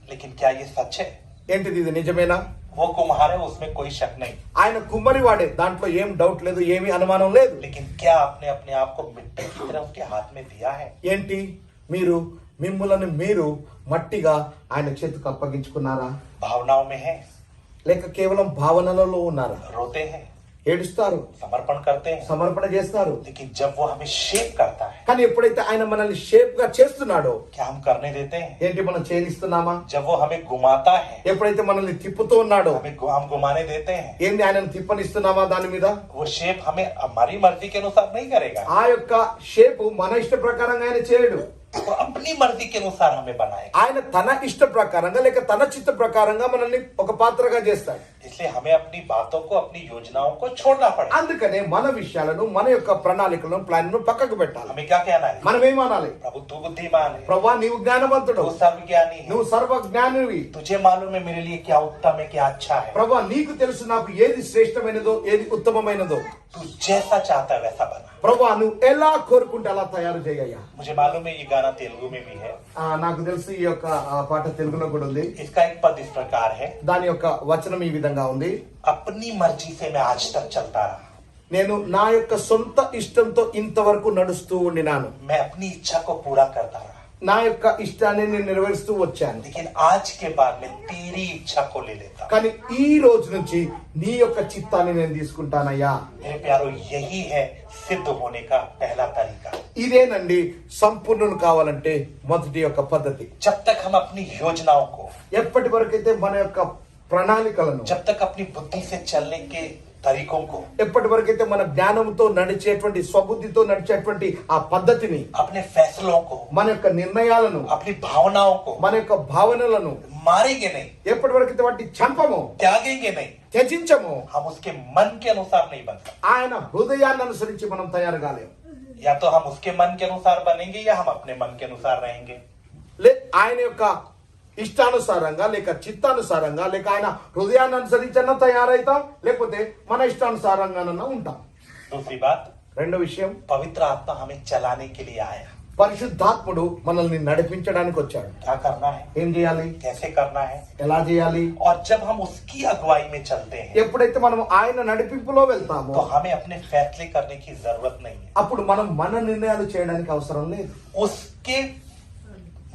लेकिन क्या ये सच है? ఏంటిది ఇది నిజమేనా? वो कुम्हार है उसमें कोई शक नहीं, ఆయన కుమ్మరి వాడే, దాంట్లో ఏం డౌట్ లేదు, ఏమీ అనుమానం లేదు. लेकिन क्या आपने अपने आप को मिट्टी की तरह उसके हाथ में दिया है? ఏంటి మీరు మిమ్ములను మీరు మట్టిగా ఆయన చేతికి అప్పగించుకున్నారా? भावनाओं में है, లేక కేవలం భావనలలో ఉన్నారా? रोते हैं, ఏడుస్తారు, समर्पण करते हैं, సమర్పణ చేస్తారు. लेकिन जब वो हमें शेप करता है కానీ ఎప్పుడైతే ఆయన మనల్ని షేప్ గా చేస్తున్నాడో क्या हम करने देते हैं? ఏంటి మనం చేయనిస్తున్నామా? जब वो हमें घुमाता है ఎప్పుడైతే మనల్ని తిప్పుతూ ఉన్నాడో हम घुमाने देते हैं, ఏంది ఆయనను తిప్పనిస్తున్నామా? దాని మీద वो शेप हमें हमारी मर्जी के अनुसार नहीं करेगा, ఆ యొక్క షేపు మన ఇష్ట ప్రకారంగా ఆయన చేయడు. वो अपनी मर्जी के अनुसार हमें बनाएगा। ఆయన తన ఇష్ట ప్రకారంగా లేక తన చిత్త ప్రకారంగా మనల్ని ఒక పాత్రగా చేస్తాడు. इसलिए हमें अपनी बातों को अपनी योजनाओं को छोड़ना पड़ेगा। అందుకనే మన విషయాలను మన యొక్క ప్రణాళికలను ప్లాన్ పక్కకు పెట్టాలి. हमें क्या कहना है? మనం ఏమనాలి? प्रभु तू बुद्धिमान है, ప్రభా నీవు జ్ఞానవంతుడు, तू सर्वज्ञानी है, నువ్వు సర్వజ్ఞానివి. तुझे मालूम है मेरे लिए क्या उत्तम है क्या अच्छा है। ప్రభా నీకు తెలుసు నాకు ఏది శ్రేష్టమైనదో ఏది ఉత్తమమైనదో. तू जैसा चाहता है वैसा बना। ప్రభా నువ్వు ఎలా కోరుకుంటే అలా తయారు చేయయ్యా. मुझे मालूम है ये गाना तेलुगु में भी है। నాకు తెలుసు ఈ యొక్క పాట తెలుగులో కూడా ఉంది. इसका एक पद इस प्रकार है, దాని యొక్క వచనం ఈ విధంగా ఉంది, अपनी मर्जी से मैं आज तक चलता रहा, నేను నా యొక్క సొంత ఇష్టంతో ఇంతవరకు నడుస్తూ ఉండినాను. मैं अपनी इच्छा को पूरा करता रहा, నా యొక్క ఇష్టాన్ని నేను నెరవేరుస్తూ వచ్చాను. लेकिन आज के बाद मैं तेरी इच्छा को ले लेता हूं। కానీ ఈ రోజు నుంచి నీ యొక్క చిత్తాన్ని నేను తీసుకుంటానయ్యా. मेरे प्यारो यही है सिद्ध होने का पहला तरीका। ఇదేనండి సంపూర్ణులు కావాలంటే మొదటి యొక్క పద్ధతి. जब तक हम अपनी योजनाओं को, ఎప్పటి వరకైతే మన యొక్క ప్రణాళికలను, जब तक अपनी बुद्धि से चलने के तरीकों को, ఎప్పటి వరకైతే మన జ్ఞానంతో నడిచేటువంటి స్వబుద్ధితో నడిచేటువంటి ఆ పద్ధతిని, अपने फैसलों को, మన యొక్క నిర్ణయాలను, अपनी भावनाओं को మన యొక్క భావనలను मारेंगे नहीं, ఎప్పటి వరకైతే వాటిని చంపము, त्यागेंगे नहीं, త్యజించము, हम उसके मन के अनुसार नहीं बन सकते। ఆయన హృదయాన్ని అనుసరించి మనం తయారు కాలేము. या तो हम उसके मन के अनुसार बनेंगे या हम अपने मन के अनुसार रहेंगे। ఆయన యొక్క ఇష్టానుసారంగా లేక చిత్తానుసారంగా లేక ఆయన హృదయాన్ని అనుసరించన్నా తయారైతాం, లేకపోతే మన ఇష్టానుసారంగానన్నా ఉంటాం. दूसरी बात, రెండో విషయం, पवित्र आत्मा हमें चलाने के लिए आया। పరిశుద్ధాత్ముడు మనల్ని నడిపించడానికి వచ్చాడు. क्या करना है, ఏం చేయాలి, कैसे करना है, ఎలా చేయాలి? और जब हम उसकी अगुवाई में चलते हैं ఎప్పుడైతే మనం ఆయన నడిపింపులో వెళ్తామో तो हमें अपने फैसले करने की जरूरत नहीं है। అప్పుడు మనం మన నిర్ణయాలు చేయడానికి అవసరం లేదు. उसके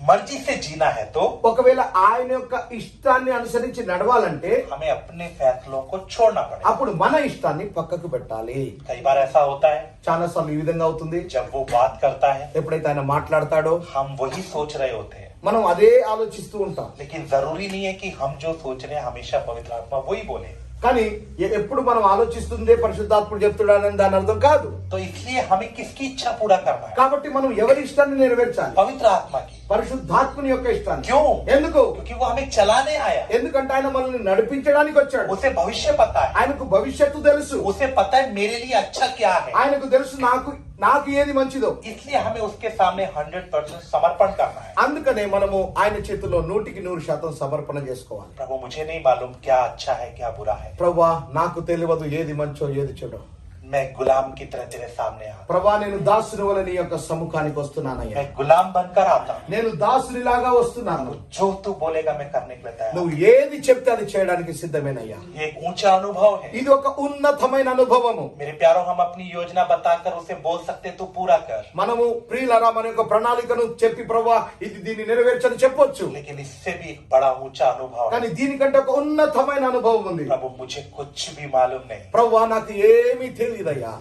मर्जी से जीना है तो ఒకవేళ ఆయన యొక్క ఇష్టాన్ని అనుసరించి నడవాలంటే हमें अपने फैसलों को छोड़ना पड़ेगा। అప్పుడు మన ఇష్టాన్ని పక్కకు పెట్టాలి. कई बार ऐसा होता है, చాలా సార్లు ఈ విధంగా అవుతుంది. जब वो बात करता है ఎప్పుడైతే ఆయన మాట్లాడతాడో हम वही सोच रहे होते हैं, మనం అదే ఆలోచిస్తూ ఉంటాం. लेकिन जरूरी नहीं है कि हम जो सोच रहे हैं हमेशा पवित्र आत्मा वही बोले। కానీ ఎప్పుడు మనం ఆలోచిస్తుందే పరిశుద్ధాత్ముడు చెప్తున్నాడని దాని అర్థం కాదు. तो इसलिए हमें किसकी इच्छा पूरा करना है? కాబట్టి మనం ఎవరి ఇష్టాన్ని నెరవేర్చాలి? पवित्र आत्मा की। పరిశుద్ధాత్ముని యొక్క ఇష్టాన్ని. क्यों? ఎందుకు? क्योंकि वो हमें चलाने आया। ఎందుకంటే ఆయన మనల్ని నడిపించడానికి వచ్చాడు. उसे भविष्य पता है, ఆయనకు భవిష్యత్తు తెలుసు. उसे पता है मेरे लिए अच्छा क्या है, ఆయనకు తెలుసు నాకు ఏది మంచిదో. इसलिए हमें उसके सामने 100% समर्पण करना है। అందుకనే మనము ఆయన చేతిలో 100% సమర్పణ చేసుకోవాలి. प्रभु मुझे नहीं मालूम क्या अच्छा है क्या बुरा है, ప్రభువా నాకు తెలియదు ఏది మంచో ఏది చెడో. मैं गुलाम की तरह तेरे सामने आता ప్రభా నేను దాసుని వలె నీ యొక్క సముఖానికి వస్తున్నానయ్యా. मैं गुलाम बनकर आता हूँ। నేను దాసునిలాగా వస్తున్నాను. जो तू बोलेगा मैं करने के लिए तैयार हूँ। నువ్వు ఏది చెప్తే అది చేయడానికి సిద్ధమేనయ్యా. ये एक ऊंचा अनुभव है ఇది ఒక ఉన్నతమైన అనుభవము. मेरे प्यारों। हम अपनी योजना बताकर उसे बोल सकते तू पूरा कर, మనము ప్రియులారా మన యొక్క ప్రణాళికను చెప్పి ప్రభా దీన్ని నెరవేర్చని చెప్పొచ్చు. लेकिन इससे भी एक बड़ा ऊंचा अनुभव है। కానీ దీనికంటే ఒక ఉన్నతమైన అనుభవం ఉంది. प्रभु मुझे कुछ भी मालूम नहीं, ప్రభువా నాకు ఏమీ తెలియదయ్యా.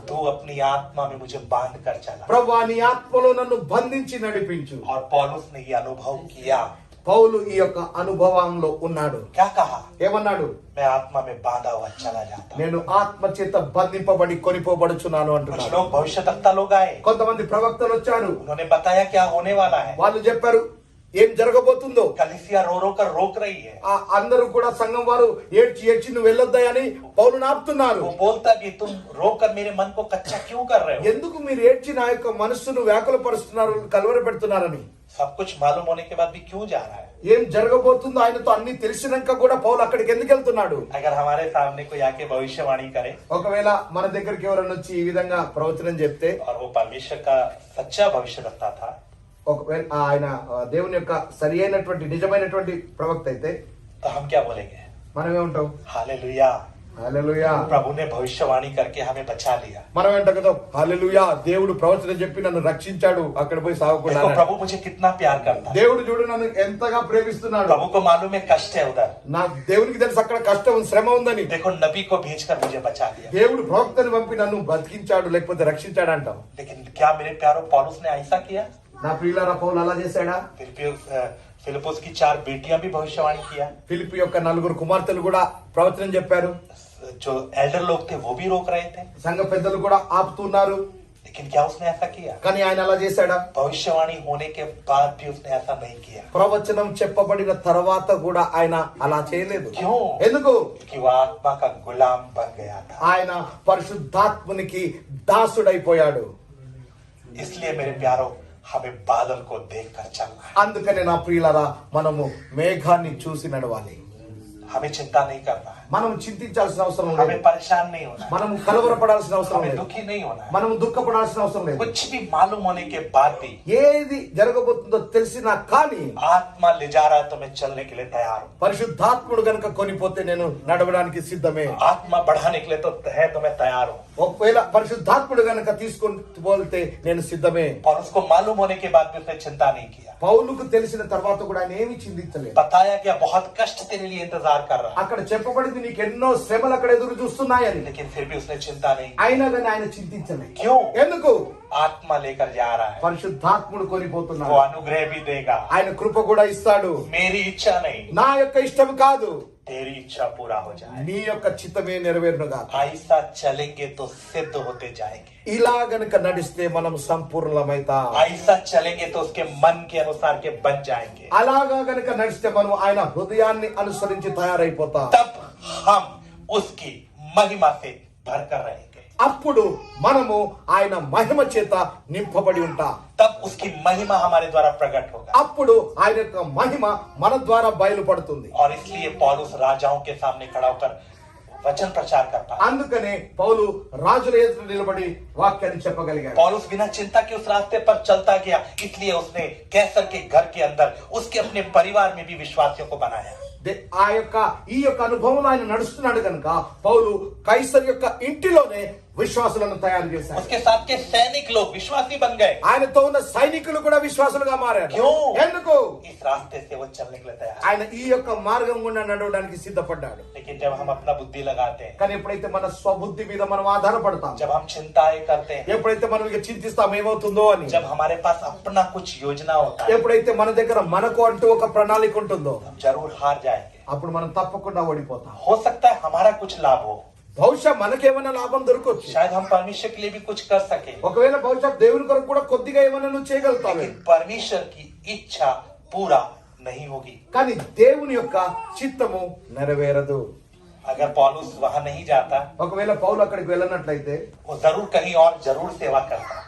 तू अपनी आत्मा में मुझे बांध कर चला। ప్రభువా నీ ఆత్మలో నన్ను బంధించి నడిపించు. और पौलुस ने ये अनुभव किया। పౌలు ఈ యొక్క అనుభవంలో ఉన్నాడు. क्या कहा? ఏమన్నాడు? मैं आत्मा में बांधा हुआ चला जाता हूं। నేను ఆత్మ చేత బంధింపబడి కొనిపోబడుచున్నాను कुछ అంటున్నాడు. लोग भविष्यवक्ता लोग आए, కొంతమంది ప్రవక్తలు వచ్చారు. उन्होंने बताया क्या होने वाला है। వాళ్ళు చెప్పారు ఏం జరగబోతుందో. कलीसिया रो रो कर रोक रही है। అందరూ కూడా సంఘం వారు ఏడ్చి ఏడ్చి నువ్వు వెళ్ళొద్దాయని పౌలుని ఆపుతున్నారు. वो बोलता कि तुम रो कर मेरे मन को कच्चा क्यों कर रहे हो? ఎందుకు మీరు ఏడ్చి నా యొక్క మనస్సును వ్యాకులపరుస్తున్నారు, కలవర పెడుతున్నారని. सब कुछ मालूम होने के बाद भी क्यों जा रहा है? ఏం జరగబోతుందో ఆయనతో అన్ని తెలిసినాక కూడా పౌలు అక్కడికి ఎందుకు వెళ్తున్నాడు? अगर हमारे सामने कोई आके भविष्यवाणी करे ఒకవేళ మన దగ్గరికి ఎవరన్నా వచ్చి ఈ విధంగా ప్రవచనం చెప్తే, और वो परमेश्वर का सच्चा भविष्यवक्ता था, ఒకవేళ ఆయన దేవుని యొక్క సరి అయినటువంటి నిజమైనటువంటి ప్రవక్త అయితే तो हम क्या बोलेंगे? మనం ఏమంటాం? हालेलुया, హల్లెలూయా. प्रभु ने भविष्यवाणी करके हमें बचा लिया। మనం ఏంటో కదా హల్లెలూయా దేవుడు ప్రవచనం చెప్పి నన్ను రక్షించాడు, అక్కడ పోయి సాగకుండా. देखो प्रभु मुझे कितना प्यार करता है। దేవుడు చూడు నన్ను ఎంతగా ప్రేమిస్తున్నాడు. प्रभु को मालूम है कष्ट है उधर, నా దేవునికి తెలుసు అక్కడ కష్టం ఉంది, శ్రమ ఉందని. देखो नबी को भेजकर मुझे बचा लिया। దేవుడు ప్రవక్తని పంపి నన్ను బతికించాడు లేకపోతే రక్షించాడు అంటాం. लेकिन क्या मेरे प्यारों पौलुस ने ऐसा किया? నా ప్రియులారా పౌలు అలా చేశాడా? फिलिप्पुस की 4 बेटियां भी भविष्यवाणी किया। ఫిలిప్పి యొక్క 4 కుమార్తెలు కూడా ప్రవచనం చెప్పారు. जो एल्डर लोग थे वो भी रोक रहे थे, సంఘ పెద్దలు కూడా ఆపుతున్నారు. लेकिन क्या उसने ऐसा किया? కానీ ఆయన అలా చేశాడా? भविष्यवाणी होने के बाद भी उसने ऐसा नहीं किया। ప్రవచనం చెప్పబడిన తర్వాత కూడా ఆయన అలా చేయలేదు. क्यों? ఎందుకు? क्योंकि वो आत्मा का गुलाम बन गया था। ఆయన పరిశుద్ధాత్మునికి దాసుడైపోయాడు. इसलिए मेरे प्यारों हमें बादल को देखकर चलना है। అందుకనే నా ప్రియులారా మనము మేఘాన్ని చూసి నడవాలి. हमें चिंता नहीं करना है, మనం చింతించాల్సిన అవసరం లేదు. हमें परेशान नहीं होना है, మనం కలవరపడాల్సిన అవసరం हमें లేదు. दुखी नहीं होना है। మనం దుఃఖపడాల్సిన అవసరం లేదు. कुछ भी मालूम होने के बाद भी ఏది జరగబోతుందో తెలిసినా కానీ आत्मा ले जा रहा है तो मैं चलने के लिए तैयार हूँ। పరిశుద్ధాత్ముడు గనుక కొనిపోతే నేను నడవడానికి సిద్ధమే. आत्मा बढ़ाने के लिए तो मैं तैयार हूँ। ఒకవేళ పరిశుద్ధాత్ముడు గనుక తీసుకొని పోతే నేను సిద్ధమే. और उसको मालूम होने के बाद भी उसने चिंता नहीं किया। పౌలుకు తెలిసిన తర్వాత కూడా ఆయన ఏమీ చింతించలేదు. बताया क्या बहुत कष्ट तेरे लिए इंतजार कर रहा है, అక్కడ చెప్పబడింది నీకు ఎన్నో శ్రమలు అక్కడ ఎదురు చూస్తున్నాయని. लेकिन फिर भी उसने चिंता नहीं की। అయినా కానీ ఆయన చింతించలేదు. क्यों? ఎందుకు? आत्मा लेकर जा रहा है, పరిశుద్ధాత్ముడు वो కొనిపోతున్నాడు. अनुग्रह भी देगा। ఆయన కృప కూడా ఇస్తాడు. मेरी इच्छा नहीं, నా యొక్క ఇష్టం కాదు, तेरी इच्छा पूरा हो जाए। నీ యొక్క చిత్తమే నెరవేరునుగా. ऐसा चलेंगे तो सिद्ध होते जाएंगे। ఇలా గనుక నడిస్తే మనం సంపూర్ణమైతా. ऐसा चलेंगे तो उसके मन के अनुसार के बन जाएंगे। అలాగా గనుక నడిస్తే మనం ఆయన హృదయాన్ని అనుసరించి తయారైపోతాం. तब हम उसकी महिमा से भरकर रहेंगे। అప్పుడు మనము ఆయన మహిమ చేత నింపబడి ఉంటాం. तब उसकी महिमा हमारे द्वारा प्रकट होगा। అప్పుడు ఆయన యొక్క మహిమ మన ద్వారా బయలుపడుతుంది. और इसलिए पौलुस राजाओं के सामने खड़ा होकर वचन प्रचार कर पाए। అందుకనే పౌలు రాజుల ఎదుట నిలబడి వాక్యాన్ని చెప్పగలిగాడు. पौलुस बिना चिंता के उस रास्ते पर चलता गया, इसलिए उसने कैसर के घर के अंदर उसके अपने परिवार में भी विश्वासियों को बनाया। ఈ యొక్క అనుభవంలో ఆయన నడుస్తున్నాడు కనుక పౌలు కైసర్ యొక్క ఇంటిలోనే విశ్వాసులను తయారు చేశాడు. उसके साथ के सैनिक लोग विश्वासी बन गए। ఆయనతో ఉన్న సైనికులు కూడా విశ్వాసులుగా మారారు. क्यों? ఎందుకు? इस रास्ते से वो चलने के लिए तैयार। ఆయన ఈ యొక్క మార్గం గుండా నడవడానికి సిద్ధపడ్డాడు. लेकिन जब हम अपना बुद्धि लगाते हैं, కానీ ఎప్పుడైతే మన స్వబుద్ధి మీద మనం ఆధారపడతాం, जब हम चिंताएं करते हैं, ఎప్పుడైతే మనం ఇక చింతిస్తాం ఏమవుతుందో అని, जब हमारे पास अपना कुछ योजना होता है, ఎప్పుడైతే మన దగ్గర మనకు అంటూ ఒక ప్రణాళిక ఉంటుందో हम जरूर हार जाएंगे। అప్పుడు మనం తప్పకుండా ఓడిపోతాం. हो सकता है हमारा कुछ लाभ हो, బహుశా మనకేమైనా లాభం దొరకొచ్చు, शायद हम परमेश्वर के लिए भी कुछ कर सके, ఒకవేళ బహుశా దేవుని కొరకు కూడా కొద్దిగా ఏమైనా నువ్వు చేయగలుగుతావు. लेकिन परमेश्वर की इच्छा पूरा नहीं होगी। కానీ దేవుని యొక్క చిత్తము నెరవేరదు. अगर पौलुस वहां नहीं जाता, ఒకవేళ పౌలు అక్కడికి వెళ్ళినట్లయితే वो जरूर कहीं और जरूर सेवा करता,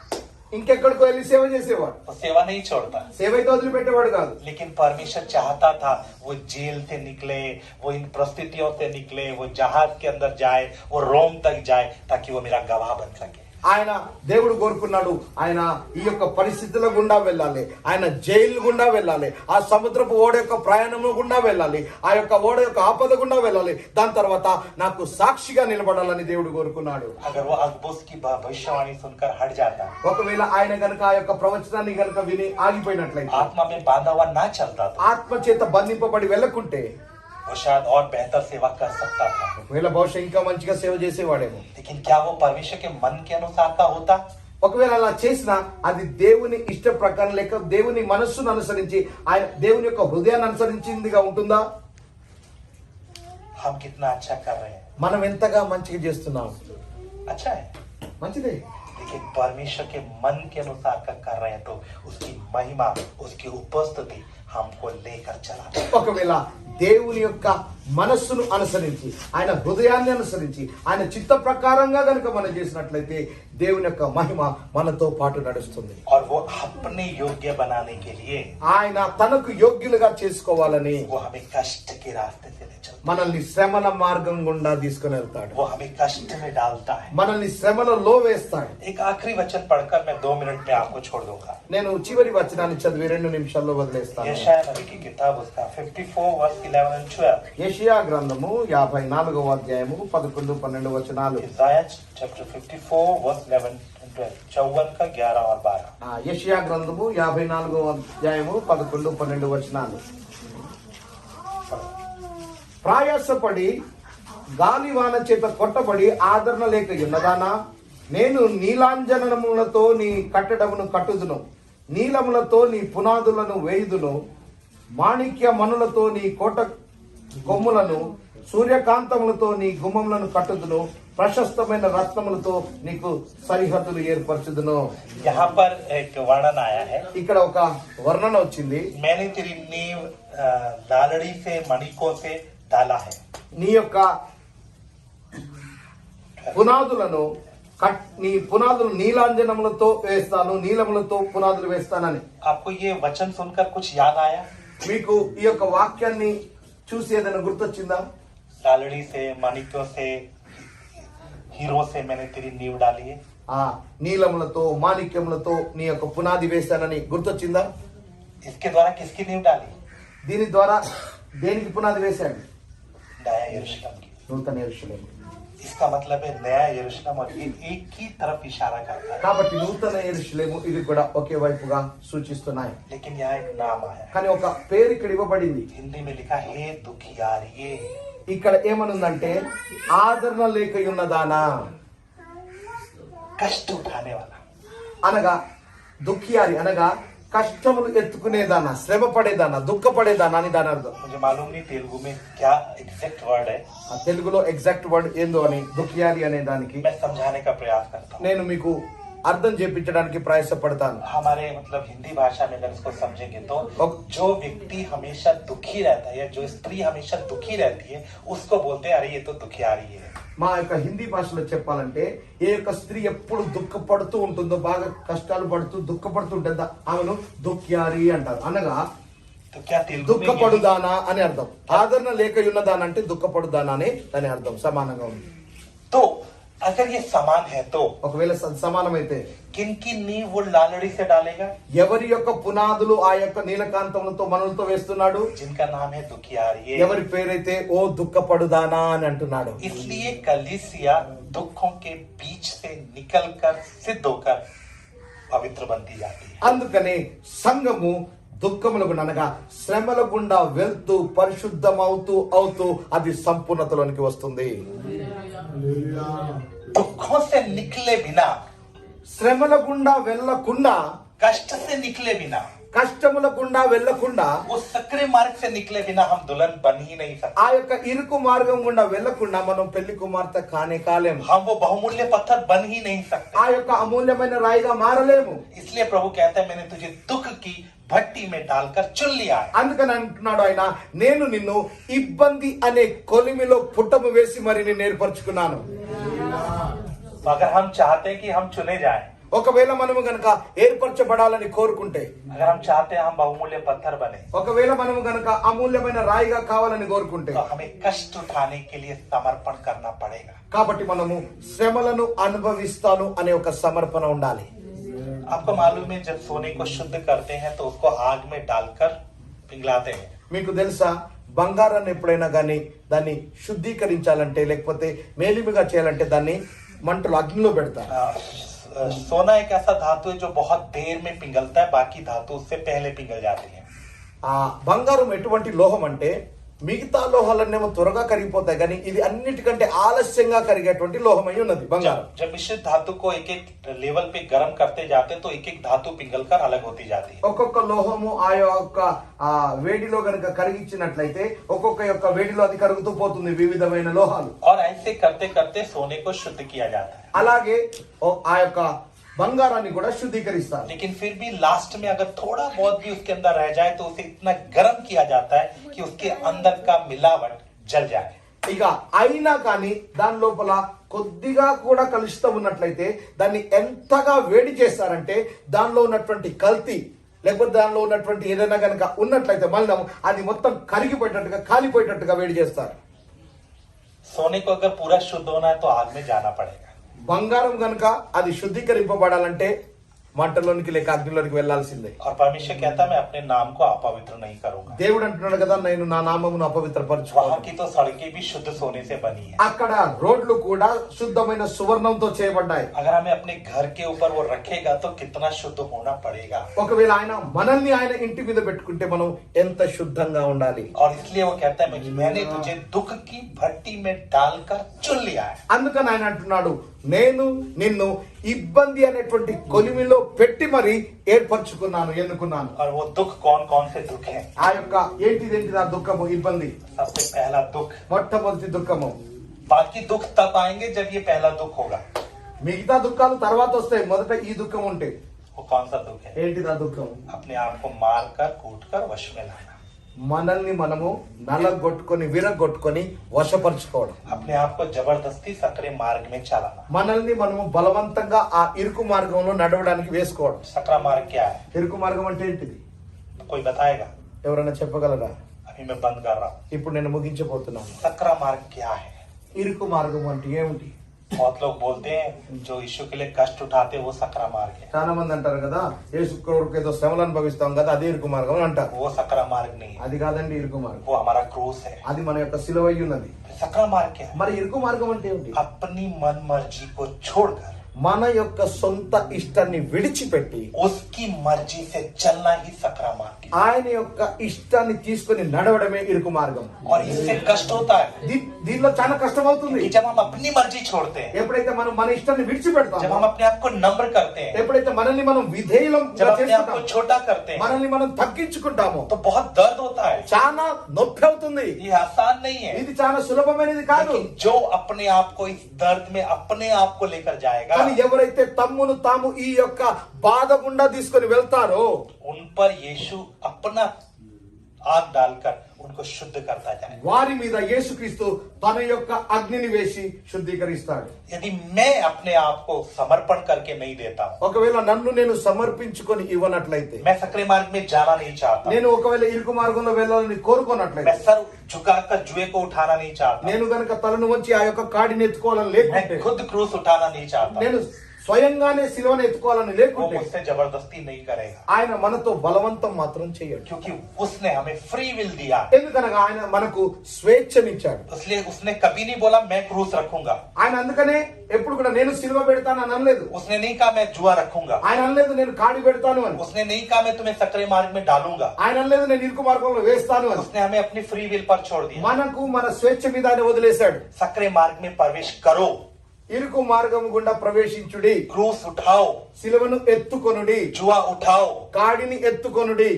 ఇంకెక్కడికో వెళ్ళి సేవ చేసేవాడు. वो सेवा नहीं छोड़ता। సేవ అయితే వదిలిపెట్టేవాడు కాదు. लेकिन परमेश्वर चाहता था वो जेल से निकले, वो इन परिस्थितियों से निकले, वो जहाज के अंदर जाए, वो रोम तक जाए, ताकि वो मेरा गवाह बन सके। ఆయన దేవుడు కోరుకున్నాడు ఆయన ఈ యొక్క పరిస్థితుల గుండా వెళ్ళాలి, ఆయన జైలు గుండా వెళ్ళాలి, ఆ సముద్రపు ఓడ యొక్క ప్రయాణము గుండా వెళ్ళాలి, ఆ యొక్క ఓడ యొక్క ఆపద గుండా వెళ్ళాలి, దాని తర్వాత నాకు సాక్షిగా నిలబడాలని దేవుడు కోరుకున్నాడు. अगर वो अगबुस की भविष्यवाणी सुनकर हट जाता, ఒకవేళ ఆయన గనక ఆ యొక్క ప్రవచనాన్ని గనక విని ఆగిపోయినట్లయితే, आत्मा में बांधा हुआ ना चलता, तो ఆత్మ చేత బంధింపబడి వెళ్ళకుంటే वो शायद और बेहतर सेवा कर सकता था। ఒకవేళ బహుశా ఇంకా మంచిగా సేవ చేసేవాడేమో. लेकिन क्या वो परमेश्वर के मन के अनुसार का होता? ఒకవేళ అలా చేసినా అది దేవుని ఇష్ట ప్రకారం లేక దేవుని మనస్సును అనుసరించి ఆయన దేవుని యొక్క హృదయాన్ని అనుసరించిందిగా ఉంటుందా? हम कितना अच्छा कर रहे हैं, మనం ఎంతగా మంచిగా చేస్తున్నాం, अच्छा है, మంచిదే. लेकिन परमेश्वर के मन के अनुसार का कर रहे हैं तो उसकी महिमा, उसकी उपस्थिति हमको लेकर चला। ఒకవేళ దేవుని యొక్క మనస్సును అనుసరించి ఆయన హృదయాన్ని అనుసరించి ఆయన చిత్త ప్రకారంగా గనుక మనం చేసినట్లయితే దేవుని యొక్క మహిమ మనతో పాటు నడుస్తుంది. और वो अपने योग्य बनाने के लिए ఆయన తనకు యోగ్యులుగా చేసుకోవాలని वो हमें कष्ट के रास्ते से ले चलता మనల్ని శ్రమల మార్గం గుండా తీసుకుని వెళ్తాడు, है, वो हमें कष्ट में डालता है। మనల్ని శ్రమలలో వేస్తాడు. एक आखिरी वचन पढ़कर मैं 2 मिनट में आपको छोड़ दूंगा। నేను చివరి వచనాన్ని చదివి 2 నిమిషాల్లో వదిలేస్తాను. यशायाह नबी की किताब उसका 54 वर्ष 11 and 12। యెషయా గ్రంథము 54వ అధ్యాయము 11, 12 వచనాలు. Isaiah chapter 54 verse 11 and 12, 54 का 11 और 12। యెషయా గ్రంథము 54వ అధ్యాయము 11, 12 వచనాలు. ప్రయాసపడి గాలివాన చేత కొట్టబడి ఆదరణ లేక ఉన్నదానా, నేను నీలాంజనములతో నీ కట్టడమును కట్టుదును, నీలములతో నీ పునాదులను వేయుదును, మాణిక్య మనులతో నీ కోట కొమ్ములను, సూర్యకాంతములతో నీ గుమ్మములను కట్టుదును, ప్రశస్తమైన రత్నములతో నీకు సరిహద్దులు ఏర్పరచుదును. यहाँ पर एक वर्णन आया है, ఇక్కడ ఒక వర్ణన వచ్చింది. मैंने तेरी नींव लालड़ी से मणिकों से डाला है। నీ యొక్క పునాదులను నీ పునాదులు నీలాంజనములతో వేస్తాను, నీలములతో పునాదులు వేస్తానని. आपको ये वचन सुनकर कुछ याद आया? మీకు ఈ యొక్క వాక్యాన్ని చూసి ఏదైనా గుర్తొచ్చిందా? लालड़ी से, मणिकों से, हीरो से मैंने तेरी नींव डाली है। ఆ నీలములతో మాణిక్యములతో నీ యొక్క పునాది వేస్తానని గుర్తొచ్చిందా? इसके द्वारा किसकी नींव डाली? దీని ద్వారా దేనికి పునాది వేశాడు? नया यरूशलेम की। నూతన యెరూషలేము. इसका मतलब है नया यरूशलेम और ये एक ही तरफ इशारा करता है। కాబట్టి నూతన యెరూషలేము ఇది కూడా ఒకే వైపుగా సూచిస్తున్నాయి. लेकिन यहाँ एक नाम आया, కానీ ఒక పేరు ఇక్కడ ఇవ్వబడింది. हिंदी में लिखा है दुखियारिये। ఇక్కడ ఏమనుందంటే ఆదరణ లేక ఉన్నదానా, कष्ट उठाने वाला। అనగా దుఃఖియారి అనగా కష్టములు ఎత్తుకునేదానా, శ్రమ పడేదానా, దుఃఖపడేదానా అని దాని అర్థం. मुझे मालूम नहीं तेलुगु में क्या एग्जैक्ट वर्ड है, ఆ తెలుగులో ఎగ్జాక్ట్ వర్డ్ ఏందో అని దుఃఖియారి అనే దానికి मैं समझाने का प्रयास करता हूँ। నేను మీకు అర్థం చేపించడానికి ప్రయాసపడతాను. हमारे मतलब हिंदी भाषा में अगर इसको समझेंगे तो जो व्यक्ति हमेशा दुखी रहता है या जो स्त्री हमेशा दुखी रहती है उसको बोलते हैं अरे ये तो दुखियारी है। మా యొక్క హిందీ భాషలో చెప్పాలంటే ఏ యొక్క స్త్రీ ఎప్పుడు దుఃఖపడుతూ ఉంటుందో, బాగా కష్టాలు పడుతూ దుఃఖపడుతూ ఉంటుందో ఆమెను దుఃఖ్యారి అంటారు. అనగా तो क्या तेलुगु में దుఃఖపడుదానా అని అర్థం. ఆదరణ లేక ఉన్నదానా అంటే దుఃఖపడుదానా అని దాని అర్థం సమానంగా ఉంది. तो अगर ये समान है तो ఒకవేళ సమానమైతే किनकी नींव वो लालड़ी से डालेगा? ఎవరి యొక్క పునాదులు ఆ యొక్క నీలకాంతములతో మనులతో వేస్తున్నాడు? जिनका नाम है दुखियारी. ఎవరి పేరైతే ఓ దుఃఖపడుదానా అని అంటున్నాడు. इसलिए कलीसिया दुखों के बीच से निकलकर सिद्ध होकर पवित्र बनती जाती है. అందుకని సంఘము దుఃఖముల గుండా అనగా శ్రమల గుండా వెళ్తూ పరిశుద్ధమవుతూ అవుతూ అది సంపూర్ణతలోనికి వస్తుంది. दुखों से निकले बिना, శ్రమల గుండా వెళ్ళకుండా, कष्ट से निकले बिना, కష్టముల గుండా వెళ్ళకుండా, वो सक्रिय मार्ग से निकले बिना हम दुल्हन बन ही नहीं सकते. ఆ యొక్క ఇరుకు మార్గం గుండా వెళ్ళకుండా మనం పెళ్లి కుమార్తె కాలేము. हम वो बहुमूल्य पत्थर बन ही नहीं सकते. ఆ యొక్క అమూల్యమైన రాయిగా మారలేము. इसलिए प्रभु कहते हैं मैंने तुझे दुख की भट्टी में डालकर चुन लिया है. అందుకని అంటున్నాడు ఆయన, నేను నిన్ను ఇబ్బంది అనే కొలిమిలో పుట్టము వేసి మరి నేను ఏర్పరచుకున్నాను. तो अगर हम चाहते हैं कि हम चुने जाएं, ఒకవేళ మనము గనక ఏర్పరచబడాలని కోరుకుంటే, अगर हम चाहते हैं हम बहुमूल्य पत्थर बने, ఒకవేళ మనము గనక అమూల్యమైన రాయిగా కావాలని కోరుకుంటే, तो हमें कष्ट उठाने के लिए समर्पण करना पड़ेगा. కాబట్టి మనము శ్రమలను అనుభవిస్తాను అనే ఒక సమర్పణ ఉండాలి. आपको मालूम है जब सोने को शुद्ध करते हैं तो उसको आग में डालकर पिघलाते हैं. మీకు తెలుసా, బంగారాన్ని ఎప్పుడైనా కానీ దాన్ని శుద్ధీకరించాలంటే లేకపోతే మేలిమిగా చేయాలంటే దాన్ని మంటలు అగ్నిలో పెడతారు. सोना एक ऐसा धातु है जो बहुत देर में पिघलता है, बाकी धातु उससे पहले पिघल जाती है. ఆ బంగారం ఎటువంటి లోహం అంటే మిగతా లోహాలన్నేమో త్వరగా కరిగిపోతాయి, కానీ ఇది అన్నిటికంటే ఆలస్యంగా కరిగేటువంటి లోహమై ఉన్నది బంగారం. जब मिश्रित धातु को एक एक लेवल पे गर्म करते जाते हैं तो एक एक धातु पिघलकर अलग होती जाती है. ఒక్కొక్క లోహము ఆ యొక్క ఆ వేడిలో గనుక కరిగించినట్లయితే ఒక్కొక్క యొక్క వేడిలో అది కరుగుతూ పోతుంది వివిధమైన లోహాలు. और ऐसे करते करते सोने को शुद्ध किया जाता है. అలాగే ఆ యొక్క బంగారాన్ని కూడా శుద్ధీకరిస్తారు. लेकिन फिर भी लास्ट में अगर थोड़ा बहुत भी उसके अंदर रह जाए तो उसे इतना गर्म किया जाता है कि उसके अंदर का मिलावट जल जाए. ఇక అయినా కానీ దాని లోపల కొద్దిగా కూడా కలుషితం ఉన్నట్లయితే దాన్ని ఎంతగా వేడి చేస్తారంటే దానిలో ఉన్నటువంటి కల్తీ లేకపోతే దానిలో ఉన్నటువంటి ఏదైనా కనుక ఉన్నట్లయితే మలినం అది మొత్తం కరిగిపోయేటట్టుగా కాలిపోయేటట్టుగా వేడి చేస్తారు. सोने को अगर पूरा शुद्ध होना है तो आग में जाना पड़ेगा. బంగారం గనుక అది శుద్ధీకరింపబడాలంటే మంటలోనికి లేక అగ్నిలోనికి వెళ్లాల్సిందే. और परमेश्वर कहता है मैं अपने नाम को अपवित्र नहीं करूंगा. దేవుడు అంటున్నాడు కదా, నేను నా నామమును అపవిత్రపరచుకోను. वहां की तो सड़कें भी शुद्ध सोने से बनी है. అక్కడ రోడ్లు కూడా శుద్ధమైన సువర్ణంతో చేయబడ్డాయి. अगर हमें अपने घर के ऊपर वो रखेगा तो कितना शुद्ध होना पड़ेगा. ఒకవేళ ఆయన మనల్ని ఆయన ఇంటి మీద పెట్టుకుంటే మనం ఎంత శుద్ధంగా ఉండాలి. और इसलिए वो कहता है मैंने तुझे दुख की भट्टी में डालकर चुन लिया है. అందుకని ఆయన అంటున్నాడు, నేను నిన్ను ఇబ్బంది అనేటువంటి కొలిమిలో పెట్టి మరి ఏర్పరచుకున్నాను, ఎన్నుకున్నాను. और वो दुख कौन कौन से दुख है? ఆ యొక్క ఏంటిదేంటిది ఆ దుఃఖము, ఇబ్బంది. सबसे पहला दुख. మొట్టమొదటి దుఃఖము. बाकी दुख तब आएंगे जब ये पहला दुख होगा. మిగతా దుఃఖాలు తర్వాత వస్తాయి, మొదట ఈ దుఃఖం ఉంటే. वो कौन सा दुख है? ఏంటిది ఆ దుఃఖం? अपने आप को मार कर कूट कर वश में लाना. మనల్ని మనము నలగొట్టుకొని విరగొట్టుకొని వశపరచుకోవడం. अपने आप को जबरदस्ती सकरे मार्ग में चलाना. మనల్ని మనము బలవంతంగా ఆ ఇరుకు మార్గంలో నడవడానికి వేసుకోవడం. सकरा मार्ग क्या है? ఇరుకు మార్గం అంటే ఏంటిది? कोई बताएगा? ఎవరైనా చెప్పగలరా? अभी मैं बंद कर रहा हूँ. ఇప్పుడు నేను ముగించబోతున్నాను. सकरा मार्ग क्या है? ఇరుకు మార్గం అంటే ఏమిటి? बहुत लोग बोलते हैं जो यीशु के लिए कष्ट उठाते हैं वो सकरा मार्ग है. చాలా మంది అంటారు కదా, యేసు కొరకు ఏదో శ్రమలు అనుభవిస్తాం కదా అదే ఇరుకు మార్గం అని అంటారు. वो सकरा मार्ग नहीं है. అది కాదండి ఇరుకు మార్గం. वो हमारा क्रूस है. అది మన యొక్క సిలువై ఉన్నది. सकरा मार्ग क्या है? మరి ఇరుకు మార్గం అంటే ఏమిటి? अपनी मन मर्जी को छोड़कर మన యొక్క సొంత ఇష్టాన్ని విడిచిపెట్టి उसकी मर्जी से चलना ही सकरा मार्ग है. ఆయన యొక్క ఇష్టాన్ని తీసుకొని నడవడమే ఇరుకు మార్గం. और इससे कष्ट होता है దీనిలో చాలా కష్టం అవుతుంది. कि जब हम अपनी मर्जी छोड़ते हैं, ఎప్పుడైతే మనం మన ఇష్టాన్ని जब విడిచిపెడతామో, हम अपने आप को नम्र करते हैं, ఎప్పుడైతే మనల్ని మనం విధేయులం जब अपने आप को చేసుకుంటామో, छोटा करते हैं, మనల్ని మనం తగ్గించుకుంటామో तो बहुत दर्द होता है. చాలా నొప్పి అవుతుంది. ये आसान नहीं है. ఇది చాలా సులభమైనది కాదు. लेकिन जो अपने आप को इस दर्द में अपने आप को लेकर जाएगा, కానీ ఎవరైతే తమ్మును తాము ఈ యొక్క బాధ గుండా తీసుకొని వెళ్తారో उन पर यीशु अपना आग डालकर उनको शुद्ध करता जाए। వారి మీద యేసుక్రీస్తు తన యొక్క అగ్నిని వేసి శుద్ధీకరిస్తాడు. यदि मैं अपने आप को समर्पण करके नहीं देता हूं, ఒకవేళ నన్ను నేను సమర్పించుకొని ఇవ్వనట్లయితే, मैं सक्रिय मार्ग में जाना नहीं चाहता, నేను ఒకవేళ ఇరుకు మార్గంలో వెళ్ళాలని मैं కోరుకోనట్లయితే, सर झुकाकर जुए को उठाना नहीं चाहता, నేను గనక తలను వంచి ఆ యొక్క కాడిని ఎత్తుకోవాలని లేకుంటే, मैं खुद क्रूस उठाना नहीं चाहता, నేను స్వయంగానే సిలువను ఎత్తుకోవాలని वो లేకుంటే, मुझसे जबरदस्ती नहीं करेगा, ఆయన మనతో బలవంతం మాత్రం చేయడు. क्योंकि उसने हमें फ्री विल दिया। ఎందుకనగా ఆయన మనకు స్వేచ్ఛనిచ్చాడు. इसलिए उसने कभी नहीं बोला मैं क्रूस रखूंगा, ఆయన అందుకనే ఎప్పుడు కూడా నేను సిలువ పెడతాను అని అనలేదు. उसने नहीं कहा मैं जुआ रखूंगा, ఆయన అనలేదు నేను కాడి పెడతాను అని. उसने नहीं कहा मैं तुम्हें सक्रिय मार्ग में डालूंगा, ఆయన అనలేదు నేను ఇరుకు మార్గంలో వేస్తాను అని. उसने हमें अपनी फ्री विल पर छोड़ दिया। మనకు మన స్వేచ్ఛ మీద ఆయన వదిలేశాడు. सक्रिय मार्ग में प्रवेश करो, ఇరుకు మార్గం గుండా ప్రవేశించుడి, क्रूस उठाओ, సిలువను ఎత్తుకొనుడి, जुआ उठाओ, కాడిని ఎత్తుకొనుడి.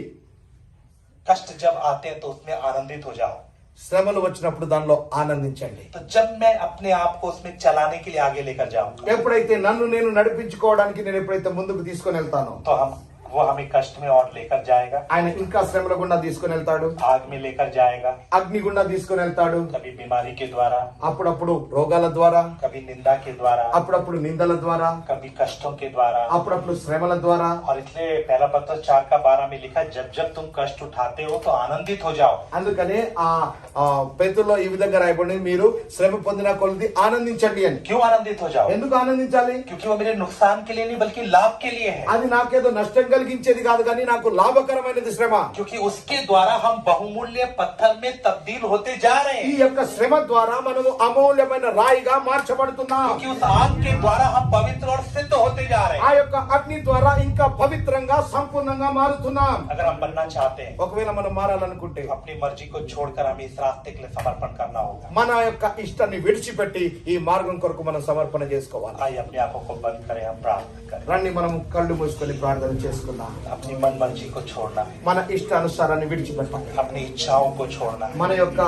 कष्ट जब आते हैं तो उसमें आनंदित हो जाओ। శ్రమలు వచ్చినప్పుడు దానిలో ఆనందించండి. तो जब मैं अपने आप को उसमें चलाने के लिए आगे लेकर जाऊंगा, ఎప్పుడైతే నన్ను నేను నడిపించుకోవడానికి నేను ఎప్పుడైతే ముందుకు తీసుకొని వెళ్తానో, तो वो हमें कष्ट में और लेकर जाएगा, ఆయన ఇంకా శ్రమల గుండా తీసుకొని వెళ్తాడు, आग में लेकर जाएगा, అగ్ని గుండా తీసుకొని వెళ్తాడు. कभी बीमारी के द्वारा, అప్పుడప్పుడు రోగాల ద్వారా, कभी निंदा के द्वारा, అప్పుడప్పుడు నిందల ద్వారా, कभी कष्टों के द्वारा। అప్పుడప్పుడు శ్రమల ద్వారా. और इसलिए पहला पत्र 4:12 में लिखा, जब जब तुम कष्ट उठाते हो तो आनंदित हो जाओ। అందుకనే ఆ పేతుల్లో ఈ విధంగా రాయబడి మీరు శ్రమ పొందిన కొలది ఆనందించండి అని. क्यों आनंदित हो जाओ? ఎందుకు ఆనందించాలి? क्योंकि वो मेरे नुकसान के लिए नहीं बल्कि लाभ के लिए है, అది నాకేదో నష్టం కలిగించేది కాదు కానీ నాకు లాభకరమైనది శ్రమ. क्योंकि उसके द्वारा हम बहुमूल्य पत्थर में तब्दील होते जा रहे ఈ हैं, యొక్క శ్రమ ద్వారా మనము అమూల్యమైన రాయిగా మార్చబడుతున్నాం. क्योंकि उस आग के द्वारा हम पवित्र और सिद्ध होते जा रहे ఆ हैं। యొక్క అగ్ని ద్వారా ఇంకా పవిత్రంగా సంపూర్ణంగా మారుతున్నాం. अगर हम बनना चाहते हैं, ఒకవేళ మనం మారాలనుకుంటే अपनी मर्जी को छोड़कर हमें इस रास्ते के लिए समर्पण करना होगा। మన యొక్క ఇష్టాన్ని విడిచిపెట్టి ఈ మార్గం కొరకు మనం సమర్పణ చేసుకోవాలి. आइए अपनी आंखों को बंद करें, हम प्रार्थना करें। రండి మనం కళ్ళు మూసుకొని ప్రార్థన చేసుకుందాం. अपनी मन मर्जी को छोड़ना है, మన ఇష్టానుసారాన్ని విడిచిపెట్టాలి. अपनी इच्छाओं को छोड़ना है, మన యొక్క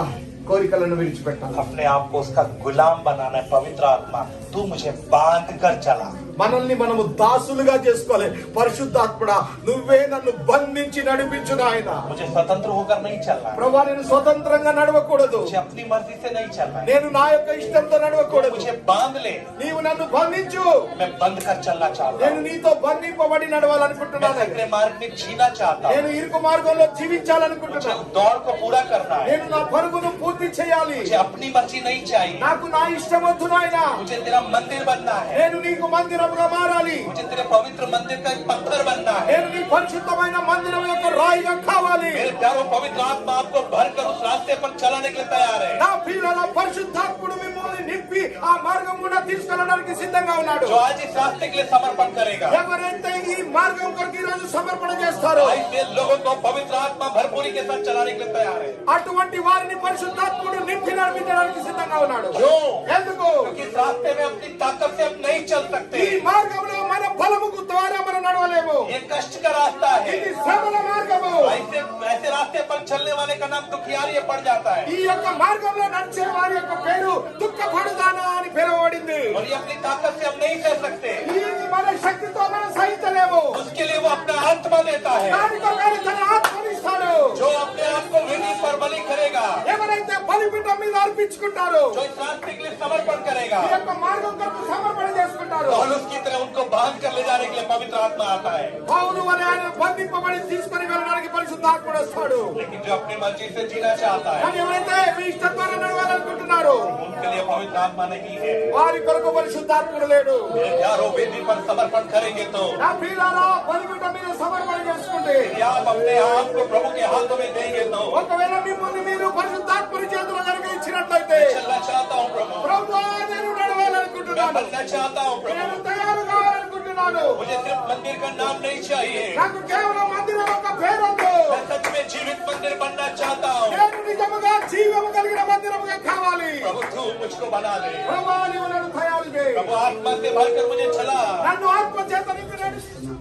కోరికలను విడిచిపెట్టాలి. अपने आप को उसका गुलाम बनाना है। पवित्र आत्मा, तू मुझे बांध कर चला। మనల్ని మనము దాసులుగా చేసుకోవాలి. పరిశుద్ధాత్ముడా నువ్వే నన్ను బంధించి నడిపించు నాయన. मुझे स्वतंत्र होकर नहीं चलना, ప్రభువా నేను స్వతంత్రంగా నడవకూడదు. मुझे अपनी मर्जी से नहीं चलना है, నేను నా యొక్క ఇష్టంతో నడవకూడదు. मुझे बांध ले। నీవు నన్ను బంధించు. मैं बंद कर चलना चाहता నేను हूँ, నీతో బంధింపబడి मैं నడవాలనుకుంటున్నాను. सक्रिय मार्ग में जीना चाहता నేను हूँ, ఇరుకు మార్గంలో मुझे జీవించాలనుకుంటున్నాను. दौड़ को पूरा करना है, నేను నా పరుగును పూర్తి చేయాలి. मुझे अपनी मर्जी नहीं चाहिए, నాకు నా ఇష్టం వద్దు నాయన. मुझे तेरा मंदिर बनना है, నేను నీకు మందిరముగా మారాలి. मुझे तेरे पवित्र मंदिर का एक पत्थर बनना है। నేను నీ పరిశుద్ధమైన మందిరం యొక్క రాయిగా కావాలి. मेरे प्यारों पवित्र आत्मा आपको भरकर उस रास्ते पर चलाने के लिए तैयार है। నా ప్రియుల పరిశుద్ధాత్ముడు మిమ్మల్ని నింపి ఆ మార్గం కూడా తీసుకెళ్ళడానికి సిద్ధంగా ఉన్నాడు. जो आज इस रास्ते के लिए समर्पण करेगा, ఎవరైతే ఈ మార్గం కొరకు ఈ రోజు సమర్పణ చేస్తారో ऐसे लोगों को पवित्र आत्मा भरपूरी के साथ चलाने के लिए तैयार है। అటువంటి వారిని పరిశుద్ధాత్ముడు నింపి నడిపించడానికి సిద్ధంగా ఉన్నాడు. क्यों? ఎందుకు? क्योंकि इस रास्ते में अपनी ताकत से हम नहीं चल सकते। ఈ మార్గంలో మన బలముకు ద్వారా మనం నడవలేము. ये कष्ट का रास्ता है, ఇది శ్రమల మార్గము. ऐसे ऐसे रास्ते पर चलने वाले का नाम दुखियारी पड़ जाता है, ఈ యొక్క మార్గంలో నడిచే వారి యొక్క పేరు దుఃఖపడుదానా అని పిలువబడింది. और ये अपनी ताकत से हम नहीं कर सकते। ఇది మన శక్తితో మనం సహించలేము. उसके लिए वो अपना आत्मा देता है। దానితో కానీ తన ఆత్మనిస్తాడు. जो अपने आप को वेदी पर बलि करेगा, ఎవరైతే బలిపీఠం మీద అర్పించుకుంటారో, जो इस रास्ते के लिए समर्पण करेगा, ఈ యొక్క మార్గం కొరకు సమర్పణ చేసుకుంటారు. पौलुस की तरह उनको बांध कर ले जाने के लिए पवित्र आत्मा आता है। పౌలు అనే ఆయన బంధింపబడి తీసుకొని వెళ్ళడానికి పరిశుద్ధాత్ముడు వస్తాడు. लेकिन जो अपनी मर्जी से जीना चाहता है, కానీ ఎవరైతే మీ ఇష్టం ద్వారా నడవాలనుకుంటున్నారో उनके लिए पवित्र आत्मा नहीं है। వారి కొరకు పరిశుద్ధాత్ముడు లేడు. मेरे प्यारों वेदी पर समर्पण करेंगे तो నా ప్రియులారా బలిపీఠం మీద సమర్పణ చేసుకుంటే, यदि आप अपने आप को प्रभु के हाथों में देंगे तो ఒకవేళ మిమ్మల్ని మీరు పరిశుద్ధాత్ముడి చేతుల్లో కనుక ఇచ్చినట్లయితే, चलना चाहता हूँ प्रभु, ప్రభువా నేను मैं నడవాలనుకుంటున్నాను, बनना चाहता हूँ प्रभु, నేను తయారు కావాలనుకుంటున్నాను. मुझे सिर्फ मंदिर का नाम नहीं चाहिए, నాకు కేవలం మందిరం యొక్క పేరొద్దు. मैं सच में जीवित मंदिर बनना चाहता हूँ। నేను నిజముగా జీవము కలిగిన మందిరముగా కావాలి. प्रभु तू मुझको बना ले, ప్రభువా నీవు నన్ను తయారు చేయి. प्रभु आत्मा से भरकर मुझे चला। నన్ను ఆత్మ చేత నింపి నడిపిస్తున్నా.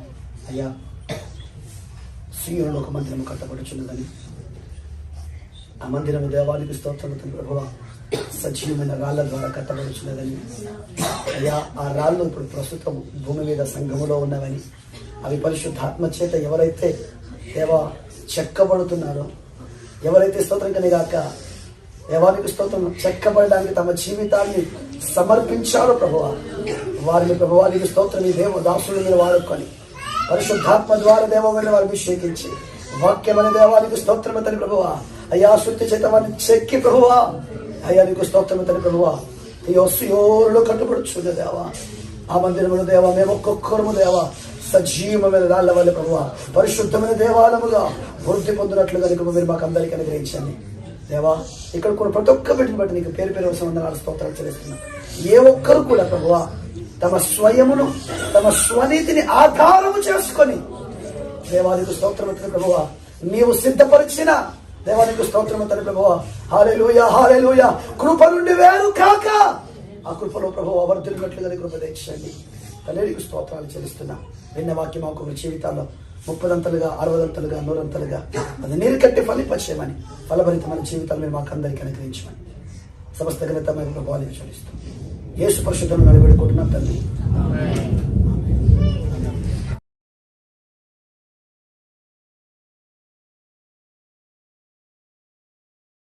అయ్యా శ్రీయుడు ఒక మందిరము కట్టబడుచున్నదని, ఆ మందిరము దేవానికి స్తోత్రము ప్రభువా సజీవమైన రాళ్ల ద్వారా కట్టబడుచున్నదని, అయ్యా ఆ రాళ్ళు ఇప్పుడు ప్రస్తుతం భూమి మీద సంఘములో ఉన్నవని, అవి పరిశుద్ధాత్మ చేత ఎవరైతే దేవా చెక్కబడుతున్నారో ఎవరైతే స్తోత్రం కలిగాక దేవానికి స్తోత్రం చెక్కబడడానికి తమ జీవితాన్ని సమర్పించారో ప్రభువా, వారిని ప్రభువానికి స్తోత్రం ఈ దేవ దాసుల మీద వాడుకొని పరిశుద్ధాత్మ ద్వారా దేవమైన వారు అభిషేకించి వాక్యమైన దేవానికి స్తోత్రం తని ప్రభువా, అయ్యా శుద్ధి చేత వారిని చెక్కి ప్రభువా, అయ్యా నీకు స్తోత్రం తని ప్రభువా, అయ్యో సుయోరులో కట్టుబడుచున్న దేవా, ఆ మందిరములు దేవా మేము ఒక్కొక్కరము దేవా సజీవమైన రాళ్ల వల్ల ప్రభువా పరిశుద్ధమైన దేవాలముగా వృద్ధి పొందినట్లుగా నీకు మీరు మాకు అందరికీ అనుగ్రహించండి దేవా. ఇక్కడ కూడా ప్రతి ఒక్క బిడ్డను బట్టి నీకు పేరు పేరు వందనాలు స్తోత్రాలు చెల్లిస్తున్నాం. ఏ ఒక్కరు కూడా ప్రభువా తమ స్వయమును తమ స్వనీతిని ఆధారము చేసుకొని దేవానికి స్తోత్రమతని ప్రభువా నీవు సిద్ధపరిచిన దేవానికి స్తోత్రమతని ప్రభువా, హల్లెలూయా హల్లెలూయా, కృప నుండి వేరు కాక ఆ కృపలో ప్రభువా వర్ధిల్లినట్లుగా కృప తెచ్చండి. తల్లికి స్తోత్రాలు చెల్లిస్తున్నా. విన్న వాక్యం మాకు జీవితాల్లో 30 60 100 అది నీరు కట్టి ఫలింపచేయమని ఫలభరితమైన జీవితాలు మీరు మాకు అందరికీ అనుగ్రహించమని సమస్త ఘనత మేము ప్రభావాన్ని చెల్లిస్తాం. యేసు పరిశుద్ధంగా వేడుకుంటున్నాం తండ్రి.